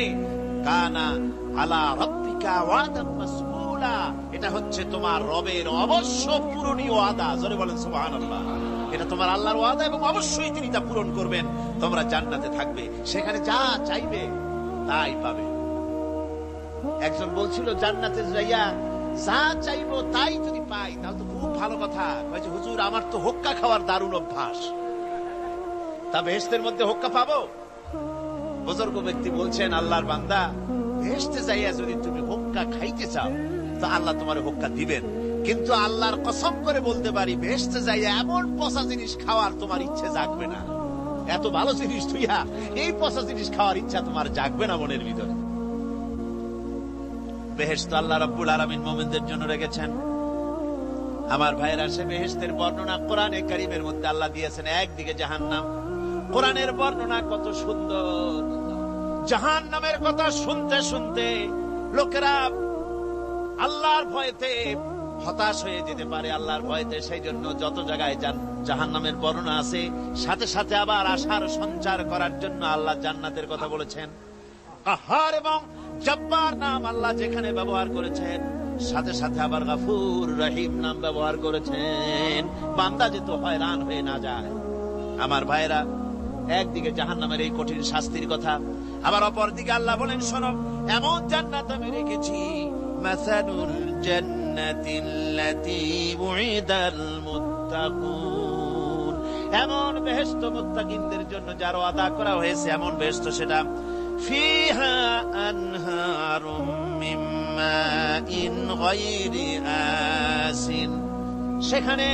কানা আলা রাব্বিকা ওয়াদাম মাসউলা এটা হচ্ছে তোমার রবের অবশ্য পূরণীয় ওয়াদা জোরে বলেন সুবহানাল্লাহ এটা তোমার আল্লাহর ওয়াদা এবং অবশ্যই তিনি তা পূরণ করবেন তোমরা জান্নাতে থাকবে সেখানে যা চাইবে তাই পাবে একজন বলছিল জান্নাতে যাইয়া যা চাইবো তাই যদি পাই তাহলে তো খুব ভালো কথা কয়েছে হুজুর আমার তো হোক্কা খাওয়ার দারুণ অভ্যাস তা বেহেশতের মধ্যে হোক্কা পাবো বুজুর্গ ব্যক্তি বলছেন আল্লাহর বান্দা বেহেশতে যাইয়া যদি তুমি হোক্কা খাইতে চাও তো আল্লাহ তোমার হোক্কা দিবেন কিন্তু আল্লাহর কসম করে বলতে পারি বেহেশতে যাইয়া এমন পচা জিনিস খাওয়ার তোমার ইচ্ছে জাগবে না এত ভালো জিনিস তুইয়া এই পচা জিনিস খাওয়ার ইচ্ছা তোমার জাগবে না মনের ভিতরে বেহেশত আল্লাহ রাব্বুল আলামিন মুমিনদের জন্য রেখেছেন আমার ভাইরা সে বেহেশতের বর্ণনা কোরআনে কারীমের মধ্যে আল্লাহ দিয়েছেন একদিকে জাহান্নাম কোরআনের বর্ণনা কত সুন্দর জাহান্নামের কথা শুনতে শুনতে লোকেরা আল্লাহর ভয়তে হতাশ হয়ে যেতে পারে আল্লাহর ভয়তে সেই জন্য যত জায়গায় জাহান্নামের বর্ণনা আছে সাথে সাথে আবার আশার সঞ্চার করার জন্য আল্লাহ জান্নাতের কথা বলেছেন কাহার এবং জব্বার নাম আল্লাহ যেখানে ব্যবহার করেছেন সাথে সাথে আবার গফুর রহিম নাম ব্যবহার করেছেন বান্দা যেন হয়রান হয়ে না যায় আমার ভাইরা একদিকে জাহান্নামের এই কঠিন শাস্তির কথা আবার অপর দিকে আল্লাহ বলেন শোনো এমন জান্নাত আমি রেখেছি মাসালুল জান্নাতিল্লাতী উইদাল মুত্তাকুন এমন বেহেশত মুত্তাকিনদের জন্য যার ওয়াদা করা হয়েছে এমন বেহেশত সেটা ফিহা আনহারুম মিন মাইন গায়রি আসিন সেখানে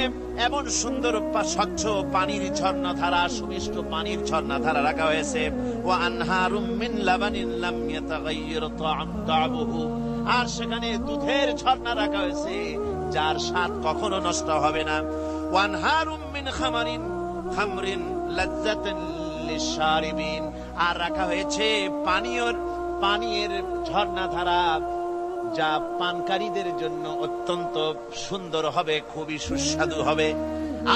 এমন সুন্দর স্বচ্ছ পানির ঝর্ণাধারা সুমিষ্ট পানির ঝর্ণাধারা রাখা হয়েছে ওয়া আনহারুম মিন লাবানিন লাম ইয়াতাগায়্যার তা'আমুহু আর সেখানে দুধের ঝর্ণা রাখা হয়েছে যার স্বাদ কখনো নষ্ট হবে না ওয়া আনহারুম মিন খামরিন লাজ্জাতান লিশারিবিন আর রাখা হয়েছে পানীয়ের ঝর্ণাধারা যা পানকারীদের জন্য অত্যন্ত সুন্দর হবে খুবই সুস্বাদু হবে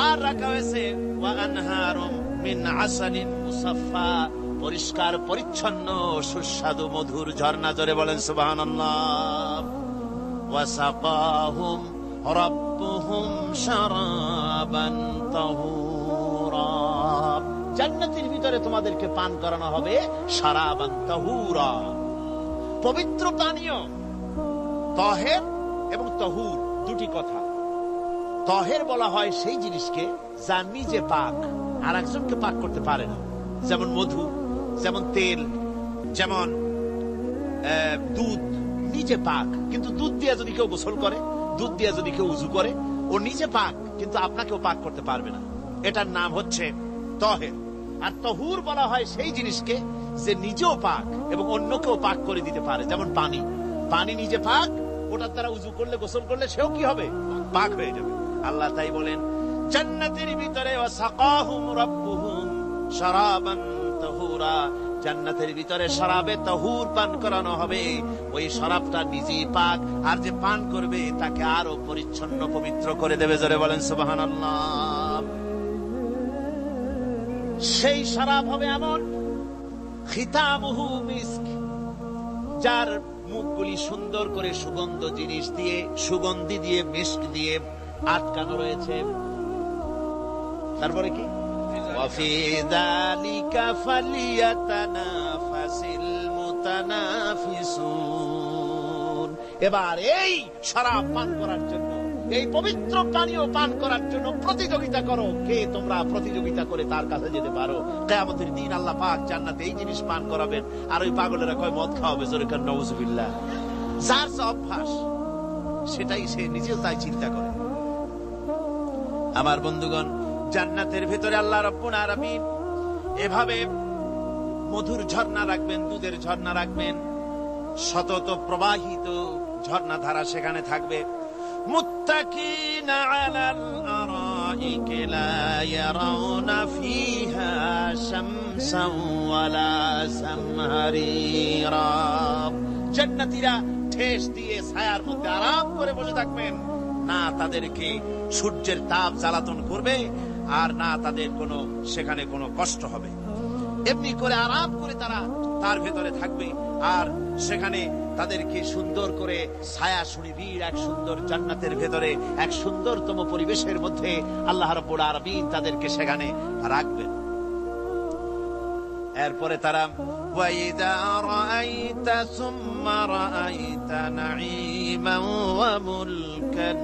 আর রাখা হয়েছে ওয়া আনহারুম মিন আসালিন মুসাফফা পরিষ্কার পরিচ্ছন্ন সুস্বাদু মধুর ঝর্ণা জোরে বলেন সুবহানাল্লাহ ওয়া সাকাহুম রাব্বুহুম শারাবান তাহুরা জান্নাতের ভিতরে তোমাদেরকে পান করানো হবে শারাবান তাহুরা পবিত্র পানীয় তাহের এবং তাহুর দুটি কথা তাহের বলা হয় সেই জিনিসকে যা নিজে পাক আর একজনকে পাক করতে পারে না যেমন মধু যেমন তেল যেমন দুধ নিজে পাক কিন্তু দুধ দিয়ে যদি কেউ গোসল করে দুধ দিয়ে যদি কেউ উযু করে ও নিজে পাক কিন্তু আপনাকেও পাক করতে পারবে না এটার নাম হচ্ছে তাহের আর তাহুর বলা হয় সেই জিনিসকে যে নিজেও পাক এবং অন্যকেও পাক করে দিতে পারে যেমন পানি নিজে পাক ওটার দ্বারা উযু করলে গোসল করলে সেও কি হবে পাক হয়ে যাবে আল্লাহ তাই বলেন জান্নাতের ভিতরে ওয়াসাকাহুম রাব্বুহুম শারাবান তাহুরা জান্নাতের ভিতরে শরাবে তাহুর পান করানো হবে ওই শরাবটা নিজেই পাক আর যে পান করবে তাকে আরো পরিচ্ছন্ন পবিত্র করে দেবে জোরে বলেন সুবহানাল্লাহ সেই শরাব হবে এমন খিতামুহু মিস্ক যার মুখগুলি সুন্দর করে সুগন্ধ জিনিস দিয়ে, সুগন্ধি দিয়ে, মিস্ক দিয়ে আটকানো রয়েছে। তারপরে কি ওয়াফি যালিকা ফালিয়াতানাফাসিল মুতানাফিসুন। এবার এই শরাব পান করার জন্য, এই পবিত্র পানীয় পান করার জন্য প্রতিযোগিতা করো। কে তোমরা প্রতিযোগিতা করে তার কাছে যেতে পারো? কিয়ামতের দিন আল্লাহ পাক জান্নাতে এই জিনিস পান করাবেন, আর ওই পাগলেরা কয় মদ খাওয়াবে। জোরে কান নাউযুবিল্লাহ। যার যে অভ্যাস সেটাই সে নিজেও তাই চিন্তা করে। আমার বন্ধুগণ, জান্নাতের ভেতরে আল্লাহ রাব্বুল আলামিন এভাবে মধুর ঝর্ণা রাখবেন, দুধের ঝর্ণা রাখবেন, সতত প্রবাহিত ঝর্ণা ধারা সেখানে থাকবে। মুত্তাকিনা আলাল আরাইকি লা ইয়ারাউনা ফিহা শামসান ওয়ালা জামহারিরা। জান্নাতীরা ঠেস দিয়ে ছায়ার মধ্যে আরাম করে বসে থাকবেন, না তাদেরকে সূর্যের তাপ জ্বালাতন করবে, আর না তাদের সেখানে কোনো কষ্ট হবে। এমনি করে আরাম করে তারা তার ভেতরে থাকবে, আর সেখানে তাদেরকে সুন্দর করে ছায়া সুনিবিড় এক সুন্দর জান্নাতের ভেতরে এক সুন্দরতম পরিবেশের মধ্যে আল্লাহ রাব্বুল আলামিন তাদেরকে সেখানে রাখবেন। এরপরে তারা ওয়াইদা রাআইতা সুম্মা রাআইতা নাঈমান ওয়া মুলকান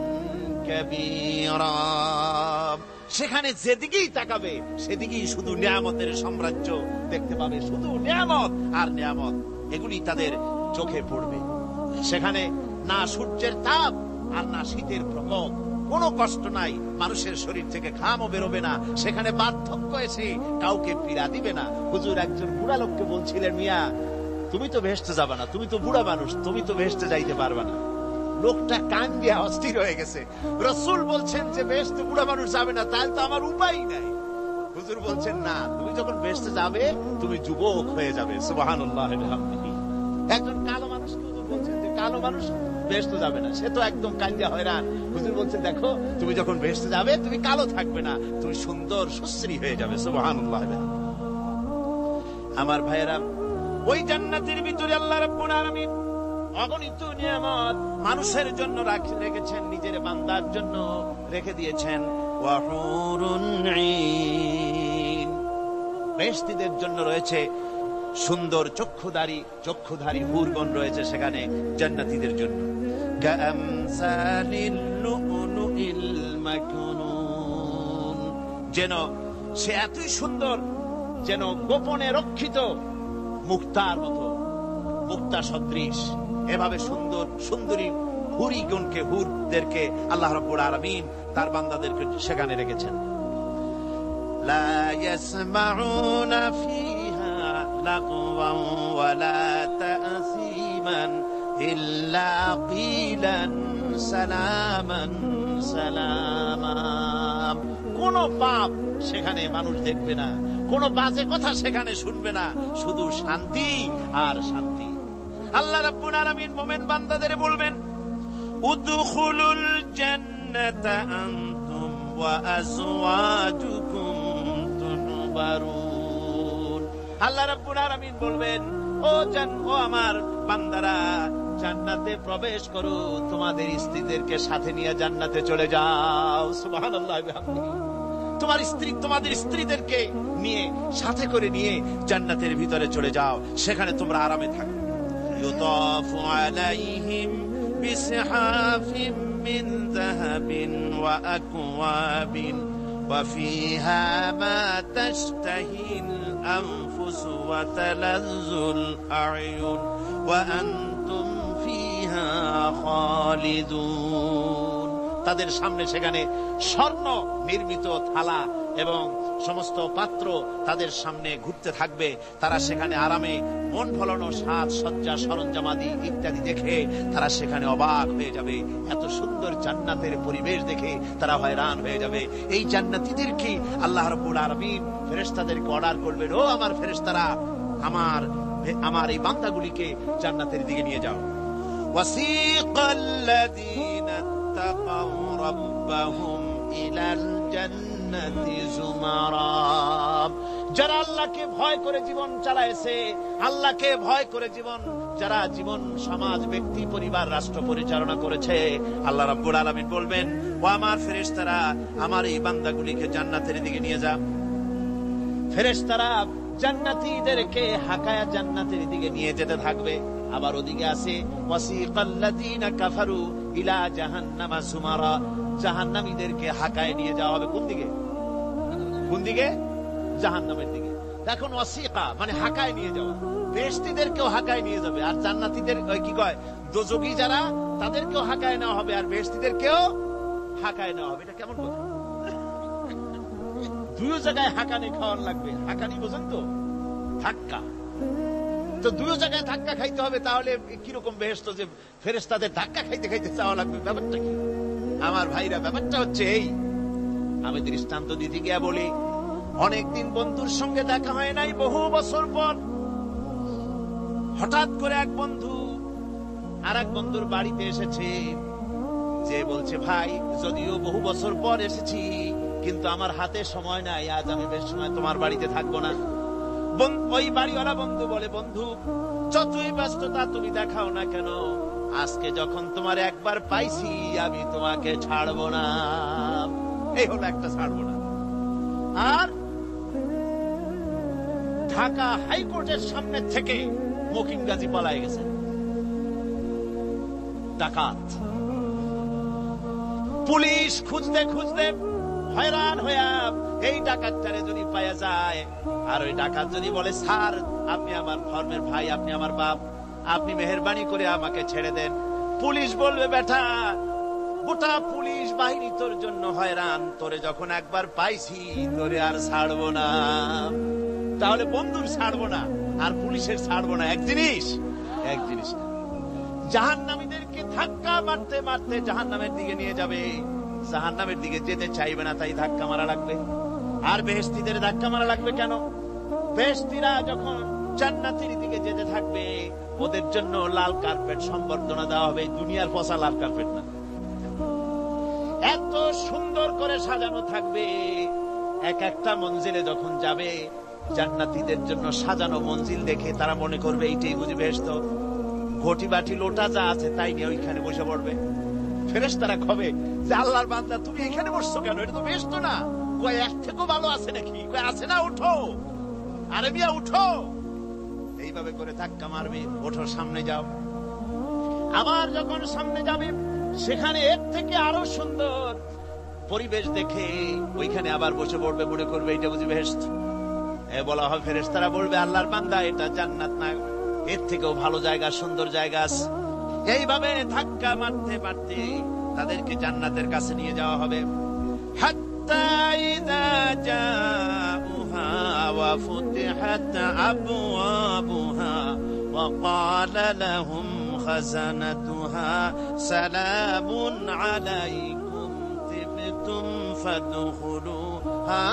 কাবীরা। সেখানে যেদিকেই তাকাবে সেদিকেই শুধু নিয়ামতের সাম্রাজ্য দেখতে পাবে, শুধু নিয়ামত আর নিয়ামত, এগুলি তাদের চোখে পড়বে। সেখানে না সূর্যের তাপ আর না শীতের প্রকোপ, কোনো কষ্ট নাই, মানুষের শরীর থেকে ঘামও বেরোবে না, সেখানে বার্ধক্য এসে কাউকে পীড়া দিবে না। হুজুর একজন বুড়া লোককে বলছিলেন, মিয়া তুমি তো ভেস্তে যাবে না, তুমি তো বুড়া মানুষ, তুমি তো ভেস্তে যাইতে পারবে না। লোকটা কান দিয়ে অস্থির হয়ে গেছে। রাসূল বলছেন যে বেহেশতে বুড়া মানুষ যাবে না, তাহলে তো আমার উপায় নাই। হুজুর বলছেন না, তুমি যখন বেহেশতে যাবে তুমি যুবক হয়ে যাবে। সুবহানাল্লাহ ওয়া বিহামদিহি। একজন কালো মানুষকে হুজুর বলছেন যে কালো মানুষ বেহেশতে যাবে না, সে তো একদম কান দিয়ে হয়রান। হুজুর বলছেন দেখো তুমি যখন বেহেশতে যাবে তুমি কালো থাকবে না, তুমি সুন্দর সুশ্রী হয়ে যাবে। সুবহানাল্লাহ ওয়া বিহামদিহি। আমার ভাইয়েরা, ওই জান্নাতের ভিতরে আল্লাহ রাব্বুল আলামিন অগণিত নিয়ামত মানুষের জন্য রেখেছেন, নিজের বান্দার জন্য রেখে দিয়েছেন। ওয়া হুরুন ঈন, বেহেশতীদের জন্য রয়েছে সুন্দর চক্ষুধারী হুরগণ রয়েছে সেখানে জান্নাতীদের জন্য। কাআমসালিল লুলুইল মাকনুন, যেন সে এতই সুন্দর, যেন গোপনে রক্ষিত মুক্তার মতো, মুক্তা সদৃশ। এভাবে সুন্দরী হুরগণকে, হুরদেরকে আল্লাহ রাব্বুল আলামিন তার বান্দাদেরকে সেখানে রেখেছেন। লা ইয়াসমাউনা ফিহা লাগওয়ান ওয়ালা তা'সীমান ইল্লা কিলান সালামান সালামা। কোন পাপ সেখানে মানুষ দেখবে না, কোন বাজে কথা সেখানে শুনবে না, শুধু শান্তি আর শান্তি। আল্লাহ রাব্বুল আলামিন মুমিন বান্দাদের বলবেন, উদখুলুল জান্নাতা আনতুম ওয়া আজওয়াজুকুম তুহবারুন। আল্লাহ রাব্বুল আলামিন বলবেন, ও আমার বান্দারা, জান্নাতে প্রবেশ করো, তোমাদের স্ত্রীদেরকে সাথে নিয়ে জান্নাতে চলে যাও। সুবহানাল্লাহ ওয়া বিহামদিহি। তোমাদের স্ত্রীদেরকে নিয়ে, সাথে করে নিয়ে জান্নাতের ভিতরে চলে যাও, সেখানে তোমরা আরামে থাকো। ইউতাফু আলাইহিম বিসহাফিম মিন যাহাবিন ওয়া আকওয়াবিন ওয়া ফিহা মা তাশতাহিল আনফুসু ওয়া তালাজ্জুল আ'য়ুন ওয়া আনতুম ফিহা খালিদুন। তাদের সামনে সেখানে স্বর্ণ নির্মিত থালা এবং সমস্ত পাত্র তাদের সামনে ঘুরতে থাকবে। তারা সেখানে আরামে মন ভোলানো সাজ সজ্জা সরঞ্জামাদি ইত্যাদি দেখে তারা সেখানে অবাক হয়ে যাবে। এত সুন্দর জান্নাতের পরিবেশ দেখে তারা হয়রান হয়ে যাবে। এই জান্নাতীদেরকে আল্লাহ রাব্বুল আলামিন ফেরেশতাদেরকে অর্ডার করবেন, ও আমার ফেরেশতারা, আমার এই বান্দাগুলিকে জান্নাতের দিকে নিয়ে যাও। ওয়াসিকাল্লাযীনা তাকাউ রাব্বাহুম ইলাল জান্নাতি যুমারা। যারা আল্লাহকে ভয় করে জীবন চালায়েছে, আল্লাহকে ভয় করে যারা জীবন, সমাজ, ব্যক্তি, পরিবার, রাষ্ট্র পরিচালনা করেছে, আল্লাহ রাব্বুল আলামিন বলবেন, ও আমার ফেরেশতারা, আমার এই বান্দাগুলিকে জান্নাতের দিকে নিয়ে যা। ফেরেশতারা জান্নাতীদেরকে হাকায়া জান্নাতের দিকে নিয়ে যেতে থাকবে। আবার ওদিকে আছে ওয়াসিকাল্লাযীনা কাফারু ইলা জাহান্নামা যুমারা, জাহান্নামীদেরকে হাকায় নিয়ে যাওয়া হবে কোন দিকে? কোন দিকে? জাহান্নামের দিকে। দেখুন, ওয়াসিকা মানে হাকায় নিয়ে যাওয়া। বেহেশতীদেরকেও হাকায় নিয়ে যাবে, আর জান্নাতীদের কি কয়, দোজখী যারা, তাদেরকেও হাকায় নেওয়া হবে, আর বেহেশতীদেরকেও হাকায় নেওয়া হবে। এটা কেমন কথা? দুই জায়গায় হাকানি খাওয়ার লাগবে। হাকানি বোঝেন তো? ধাক্কা। তো দুই জায়গায় ধাক্কা খাইতে হবে, তাহলে কিরকম বেহেশত যে ফেরেশতাদের ধাক্কা খাইতে খাইতে চাওয়া লাগবে? ব্যাপারটা কি আমার ভাইরা? ব্যাপারটা হচ্ছে এই, আমি দৃষ্টান্ত দিতে গিয়া বলি, অনেকদিন বন্ধুর সঙ্গে দেখা হয় নাই, বহু বছর পর হঠাৎ করে এক বন্ধু আর এক বন্ধুর বাড়িতে এসেছে, যে বলছে, ভাই যদিও বহু বছর পর এসেছি, কিন্তু আমার হাতে সময় নাই, আজ আমি বেশ সময় তোমার বাড়িতে থাকবো না। ওই বাড়িওয়ালা বন্ধু বলে, বন্ধু যতই ব্যস্ততা তুমি দেখাও না কেন, আজকে যখন তোমার একবার পাইছি, আমি তোমাকে ছাড়বো না। এই হলো একটা ছাড়বো না। আর ঢাকা হাইকোর্টের সামনে থেকে মকিম গাজী পালায় গেছে, ডাকাত। পুলিশ খুঁজতে খুঁজতে হয়রান হইয়া এই ডাকাতটারে যদি পাওয়া যায়, আর ওই ডাকাত যদি বলে, স্যার আপনি আমার ধর্মের ভাই, আপনি আমার বাপ, আপনি মেহেরবানি করে আমাকে ছেড়ে দেন, পুলিশ বলবে, বেটা গোটা পুলিশ বাহিনী তোর জন্য হয়রান, তোরে যখন একবার পাইছি তোরে আর ছাড়বো না। তাহলে বন্ধুর ছাড়বো না আর পুলিশের ছাড়বো না এক জিনিস? এক জিনিস না। জাহান্নামীদেরকে ধাক্কা মারতে মারতে জাহান্নামের দিকে নিয়ে যাবে, জাহান্নামের দিকে যেতে চাইবে না, তাই ধাক্কা মারা লাগবে। আর বেহেশতীদের ধাক্কা মারা লাগবে কেন? বেহেশতীরা যখন জান্নাতের দিকে যেতে থাকবে, ওদের জন্য লাল কার্পেট সম্বর্ধনা দেওয়া হবে, দুনিয়ার পচা লাল কার্পেট না, এত সুন্দর করে সাজানো থাকবে। এক একটা মঞ্জিলে যখন যাবে, জান্নাতীদের জন্য সাজানো মঞ্জিল দেখে তারা মনে করবে এইটাই বুঝি বেহেশত। ঘটি বাটি লোটা যা আছে তাই নিয়ে ওইখানে বসে পড়বে। ফেরেশতারা কবে যে, আল্লাহর বান্দা তুমি এখানে বসছো কেন? এটা তো বেহেশত না। কয় এর থেকেও ভালো আছে নাকি? কয় আছে না, উঠো, আরে মিয়া উঠো। এইভাবে করে ধাক্কা মারবে, ওঠো, সামনে যাও। আবার যখন সামনে যাবে, সেখানে এর থেকে আরো সুন্দর পরিবেশ দেখে ওইখানে আবার বসে পড়বে, মনে করবে এটা বুঝি বেহেশত। বলা হয়, ফেরেশতারা বলবে, আল্লাহর বান্দা এটা জান্নাত না, এর থেকেও ভালো জায়গা, সুন্দর জায়গা আছে। এইভাবে ধাক্কা মারতে মারতে তাদেরকে জান্নাতের কাছে নিয়ে যাওয়া হবে। হাত্তা ইযা জাউহা ওয়া ফুতিহাত আবওয়াবুহা ওয়া ক্বালা লাহুম খাযানাতুহা সালামুন আলাইকুম তিবতুম ফাদখুলুহা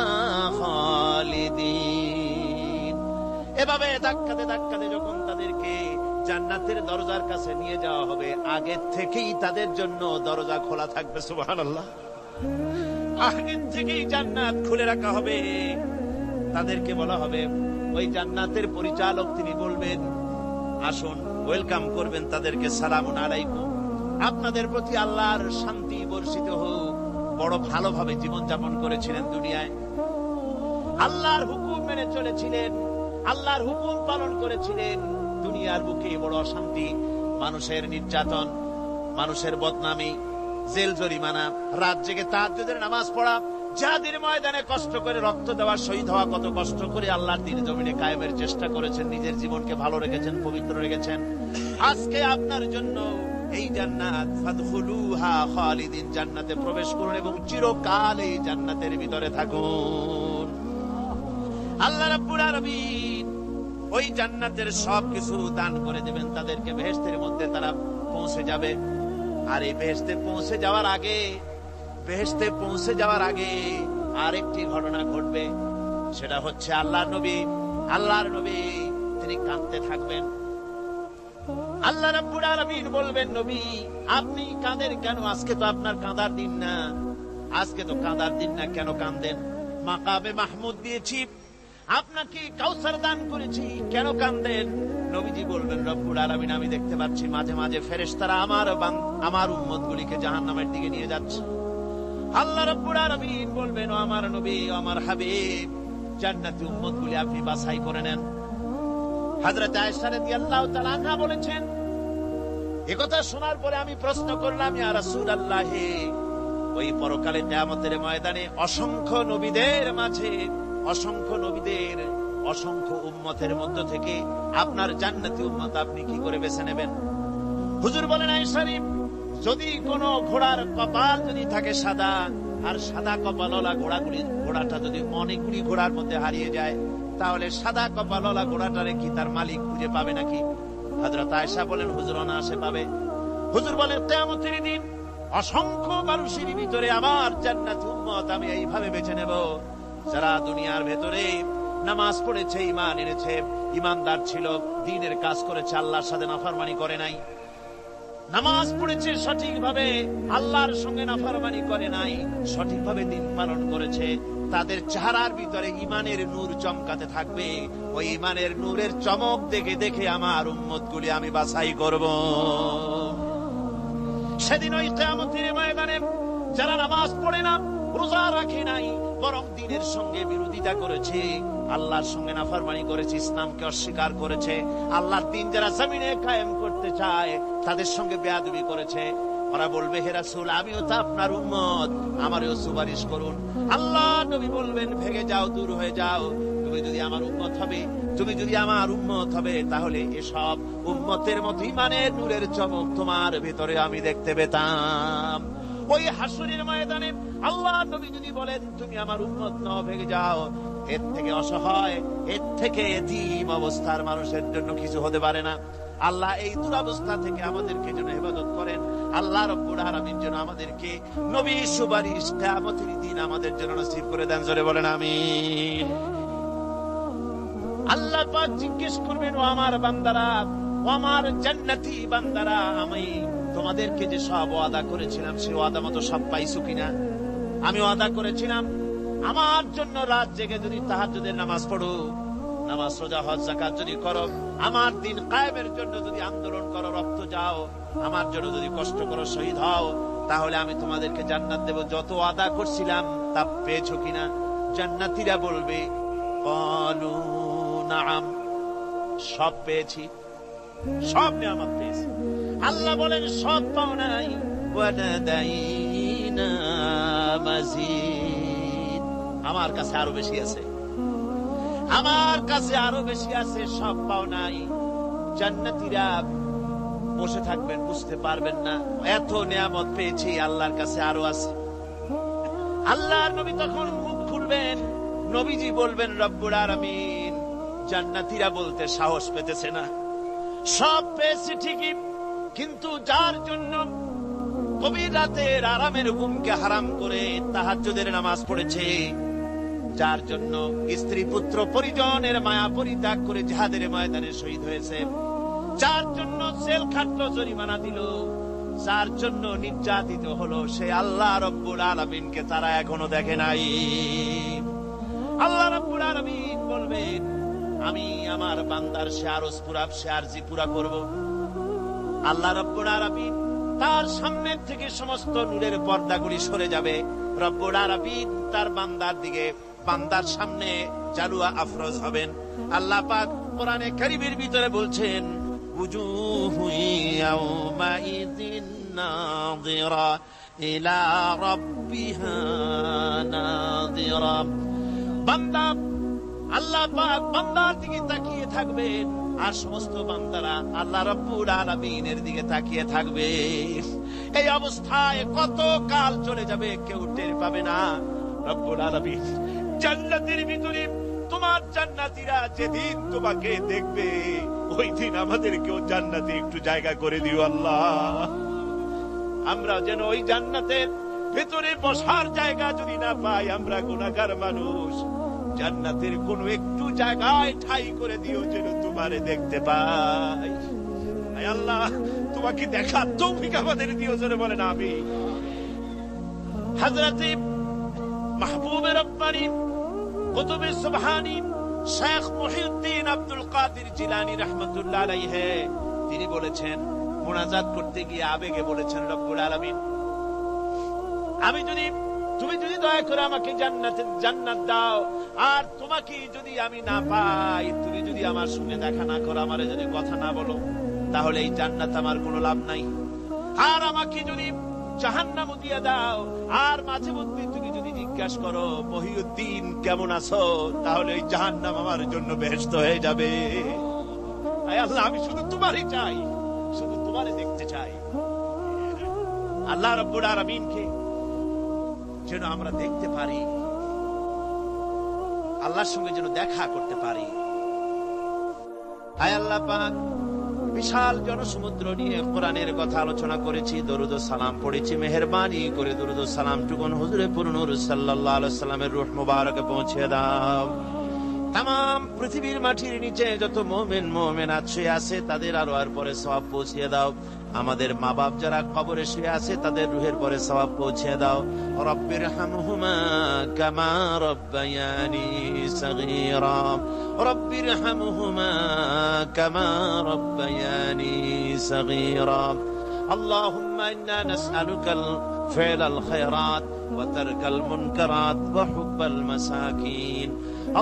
খালিদিন। এভাবে ধাক্কাতে ধাক্কাতে যখন তাদেরকে জান্নাতের দরজার কাছে নিয়ে যাওয়া হবে, আগের থেকেই তাদের জন্য দরজা খোলা থাকবে। সুবহানাল্লাহ। আগের থেকেই জান্নাত খুলে রাখা হবে। তাদেরকে বলা হবে, ওই জান্নাতের পরিচালক তিনি বলবেন, আসুন, ওয়েলকাম করবেন তাদেরকে, সালামুন আলাইকুম, আপনাদের প্রতি আল্লাহর শান্তি বর্ষিত হোক। বড় ভালোভাবে জীবনযাপন করেছিলেন দুনিয়ায়, আল্লাহর হুকুম মেনে চলেছিলেন, আল্লাহর হুকুম পালন করেছিলেন। দুনিয়ার বুকে বড় অশান্তি, মানুষের নির্যাতন, মানুষের বদনামি, জেল জরিমানা, রাত জেগে তাহাজ্জুদের নামাজ পড়া, জিহাদের ময়দানে কষ্ট করে রক্ত দেওয়া, শহীদ হওয়া, কত কষ্ট করে আল্লাহর দ্বীন জমিনে কায়েমের চেষ্টা করেছেন, নিজের জীবনকে ভালো রেখেছেন, পবিত্র রেখেছেন। আজকে আপনার জন্য এই জান্নাত, ফাদখুলুহা খালিদিন, জান্নাতে প্রবেশ করুন এবং চিরকাল এই জান্নাতের ভিতরে থাকুন। আল্লাহ রাব্বুল আলামিন ওই জান্নাতের সবকিছু দান করে দেবেন তাদেরকে, বেহেশতের মধ্যে তারা পৌঁছে যাবে। আর এই বেহেশতে পৌঁছে যাওয়ার আগে আরেকটি ঘটনা ঘটবে। সেটা হচ্ছে আল্লাহর নবী তিনি কাঁদতে থাকবেন। আল্লাহ রাব্বুল আলামিন বলবেন, নবী আপনি কাঁদেন কেন? আজকে তো আপনার কাঁদার দিন না, কেন কাঁদেন? মাকামে মাহমুদ দিয়েছি, আপনাকে কাউসার দান করেছি, কেন কান্দেন? নবীজি বলবেন, রব্বুল আলামিন আমি দেখতে পাচ্ছি মাঝে মাঝে ফেরেশতারা আমার উম্মতগুলিকে জাহান্নামের দিকে নিয়ে যাচ্ছে। আল্লাহ রাব্বুল আলামিন বলবেন, ও আমার নবী, ও আমার হাবিব, জান্নাতি উম্মতগুলি আপনি বাছাই করে নেন। হযরত আয়েশা রাদিয়াল্লাহু তাআলা আনহা বলেছেন, একথা শোনার পরে আমি প্রশ্ন করলাম, ইয়া রাসূলুল্লাহ, ওই পরকালে কিয়ামতের ময়দানে অসংখ্য নবীদের মাঝে, অসংখ্য নবীদের অসংখ্য উম্মতের মধ্য থেকে আপনার জান্নাতি উম্মত আপনি কি করে বেছে নেবেন? হুজুর বলেন, আয়েশা, যদি কোন ঘোড়ার কপাল যদি থাকে সাদা, আর সাদা কপালওয়ালা ঘোড়াটা যদি অনেকগুলি ঘোড়ার মধ্যে হারিয়ে যায়, তাহলে সাদা কপালওয়ালা ঘোড়াটারে কি তার মালিক খুঁজে পাবে নাকি? হযরত আয়েশা বলেন, হুজুর অনায়াসে পাবে। হুজুর বলেন, কিয়ামতের দিন অসংখ্য মানুষের ভিতরে আমার জান্নাতি উম্মত আমি এইভাবে বেছে নেব, যারা দুনিয়ার ভেতরে নামাজ পড়েছে, ঈমান এনেছে, ঈমানদার ছিল, দ্বীনের কাজ করেছে, আল্লাহর সাথে নাফরমানি করে নাই, নামাজ পড়েছে সঠিকভাবে, আল্লাহর সঙ্গে নাফরমানি করে নাই, সঠিকভাবে দ্বীন পালন করেছে, তাদের চেহারার ভিতরে ঈমানের নূর চমকাতে থাকবে। ওই ঈমানের নূরের চমক দেখে দেখে আমার উম্মতগুলি আমি বাছাই করব। সেদিন ওই কিয়ামতের ময়দানে যারা নামাজ পড়ে না, রোজা রাখে নাই, বরং দ্বীনের সঙ্গে বিরোধিতা করেছে, আল্লাহর সঙ্গে নাফরমানি করেছে, ইসলামকে অস্বীকার করেছে, আল্লাহর দ্বীন যারা জমিনে কায়েম করতে চায় তাদের সঙ্গে বেয়াদবি করেছে, ওরা বলবে, হে রাসূল, আমিও তো আপনার উম্মত, আমারও সুপারিশ করুন। আল্লাহ নবী বলবেন, ভেগে যাও, দূর হয়ে যাও, তুমি যদি আমার উম্মত হবে, তুমি যদি আমার উম্মত হবে, তাহলে এসব উম্মতের মতো ঈমানের নূরের চমক তোমার ভিতরে আমি দেখতে পেতাম। ওই হাসরের ময়দানে আল্লাহ নবী যদি বলেন, তুমি আমার উম্মত নও, ভেগে যাও, এর থেকে অসহায়, এর থেকে এতিম অবস্থার মানুষের জন্য কিছু হতে পারে না। আল্লাহ এই দুরবস্থা থেকে আমাদেরকে যেন হেফাজত করেন। আল্লাহ রাব্বুল আলামিন যেন আমাদেরকে নবীর সুপারিশ কিয়ামতের দিন আমাদের জন্য নসিব করে দেন। জোরে বলেন আমিন। আল্লাহ পাক জিজ্ঞেস করবেন, ও আমার বান্দারা, ও আমার জান্নাতি বান্দারা, আমি তোমাদেরকে যে সব ওয়াদা করেছিলাম, সেই ওয়াদা মতো সব পাইছো কিনা? আমি ওয়াদা করেছিলাম আমার জন্য রাত জেগে যদি তাহাজ্জুদের নামাজ পড়ো, নামাজ, রোজা, হজ, যাকাত যদি করো, আমার দিন কায়েমের জন্য যদি আন্দোলন করো, রক্ত যাও, আমার জন্য যদি কষ্ট করো, শহীদ হও, তাহলে আমি তোমাদেরকে জান্নাত দেব। যত ওয়াদা করছিলাম তা পেয়েছো কিনা? জান্নাতীরা বলবে, ক্বালু নাআম, সব পেয়েছি, সব নিয়ামত পেয়েছি। আল্লাহ বলেন, সব পাও নাই, ওয়ালাদাইনা মাজিদ, আমার কাছে আরো বেশি আছে, আমার কাছে আরো বেশি আছে, সব পাও নাই। জান্নাতীরা বসে থাকবেন, বুঝতে পারবেন না, এত নিয়ামত পেয়েছি, আল্লাহর কাছে আরো আছে। আল্লাহর নবী তখন মুখ খুলবেন, নবীজি বলবেন, রব্বুল আলামিন, জান্নাতীরা বলতে সাহস পেতেছে না, সব পেয়েছে ঠিকই, কিন্তু যার জন্য গভীর রাতের আরামের ঘুমকে হারাম করে তাহাজ্জুদের নামাজ পড়েছে, যার জন্য স্ত্রী পুত্র পরিজনের মায়া পরিত্যাগ করে জিহাদের ময়দানে শহীদ হয়েছে, যার জন্য জেল খাটলো, জরিমানা দিল, যার জন্য নির্যাতিত হলো, সে আল্লাহ রাব্বুল আলামিনকে তারা এখনো দেখে নাই। আল্লাহ রাব্বুল আলামিন বলবেন, আমি আমার বান্দার সে আরজ পুরা, সে আরজি পুরা করব। আল্লাহ রাব্বুল আলামিন তার সামনে থেকে সমস্ত নূরের পর্দাগুলি সরে যাবে। রব্বুল আলামিন তার বান্দার দিকে, বান্দার সামনে জালুয়া আফরোজ হবেন। আল্লাহ পাক কোরআনে কারীমের ভিতরে বলছেন, উজুহু ইয়াওমাইযিন নাযিরা ইলা রাব্বিহা নাযিরা। বান্দা, আল্লাহ পাক বান্দার দিকে তাকিয়ে থাকবেন, আর সমস্ত বান্দারা আল্লাহ রাব্বুল আলামিনের দিকে তাকিয়ে থাকবে। এই অবস্থায় কত কাল চলে যাবে কেউ টের পাবে না। রব্বুল আলামিন জান্নাতের ভিতরে, তোমার জান্নাতীরা যেদিন তোমাকে দেখবে, ওই দিন আমাদেরকেও জান্নাতে একটু জায়গা করে দিও আল্লাহ। আমরা যেন ওই জান্নাতের ভেতরে বসার জায়গা যদি না পাই, আমরা গুনাহগার মানুষ, জান্নাতের কোন একটু জায়গায় ঠাই করে দিও, যেন তোমারে দেখতে পাই। আল্লাহ, তোমাকে দেখার তৌফিক আমাদের দিও। জোরে বলেন আমিন। হযরত মাহবুবে রব্বানী কুতুবে সুবহানী শেখ মুহিউদ্দিন আব্দুল কাদের জিলানী রাহমাতুল্লাহ আলাইহি তিনি বলেছেন, মুনাজাত করতে গিয়ে আবেগে বলেছেন, রব্বুল আলামিন, তুমি যদি দয়া করে আমাকে জান্নাত দাও, আর তোমাকে যদি আমি না পাই, তুমি যদি আমার সঙ্গে দেখা না করো, আমারে যদি কথা না বলো, তাহলে এই জান্নাত আমার কোনো লাভ নাই। আর আমাকে যদি জাহান্নামও দিয়ে দাও, আর মাঝে মধ্যে তুমি যদি জিজ্ঞাসা করো মহিউদ্দিন কেমন আছো, তাহলে এই জাহান্নাম আমার জন্য বেহেশত হয়ে যাবে। আয় আল্লাহ, আমি শুধু তোমারই চাই, শুধু তোমারে দেখতে চাই। আল্লাহ রাব্বুল আলামিনকে যেন আমরা দেখতে পারি, আল্লাহর সঙ্গে যেন দেখা করতে পারি। আয় আল্লাহ পাক, বিশাল জনসমুদ্র নিয়ে কোরআনের কথা আলোচনা করেছি, দরুদ ও সালাম পড়েছি, মেহেরবানি করে দরুদ ও সালাম টুকুন হুজুরে পুরনূর সাল্লাল্লাহু আলাইহি ওয়াসাল্লামের রূহ মুবারকে পৌঁছে দাও। তাম পৃথিবীর মাটির নিচে যত মুমিন শুয়ে আছে, তাদের আরোয়ার পরে সওয়াব পৌঁছে দাও। আমাদের মা বাপ যারা কবরে শুয়ে আছে, তাদের রুহের পরে সওয়াব পৌঁছে দাও। রব্বিরহামহুমা কামা রব্বায়ানি সগীরা, রব্বিরহামহুমা কামা রব্বায়ানি সগীরা। اللهم إنا نسألك فعل الخيرات وترك المنكرات وحب المساكين.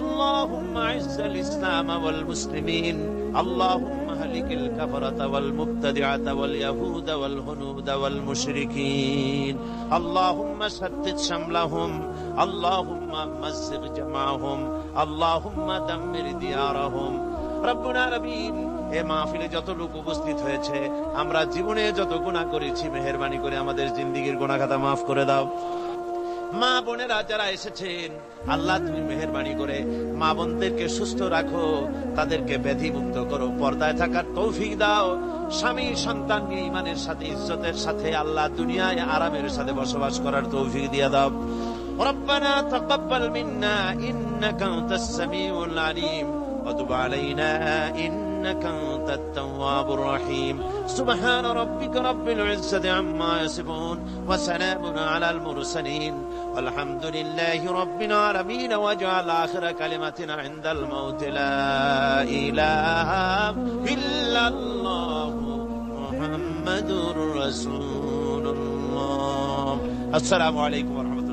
اللهم أعز الإسلام والمسلمين. اللهم أهلك الكفرة والمبتدعة واليهود والهنود والمشركين. اللهم شتت شملهم. اللهم مزق جمعهم. اللهم دمر ديارهم. রব্বুনা রবিন, এ মাহফিলে যত লোক উপস্থিত হয়েছে, আমরা জীবনে যত গুনাহ করেছি, মেহেরবানি করে আমাদের জিন্দেগীর গুনাহ খাতা মাফ করে দাও। মা বোনেরা যারা এসেছেন, আল্লাহ তুমি মেহেরবানি করে মা বোনদেরকে সুস্থ রাখো, তাদেরকে ব্যাধি মুক্ত করো, পর্দায় থাকার তৌফিক দাও। স্বামী সন্তান নিয়ে ঈমানের সাথে, ইজ্জতের সাথে, আল্লাহ দুনিয়ায় আরামের সাথে বসবাস করার তৌফিক দিয়ে দাও। রব্বানা তাকাব্বাল মিন্না ইন্নাকা আনতাস সামিউল আলিম وتب علينا إنك أنت التواب الرحيم. سبحان ربك رب العزة عما يصفون وسلام على المرسلين والحمد لله رب العالمين. واجعل آخر كلمتنا عند الموت لا إله إلا الله محمد رسول الله. السلام عليكم ورحمة الله.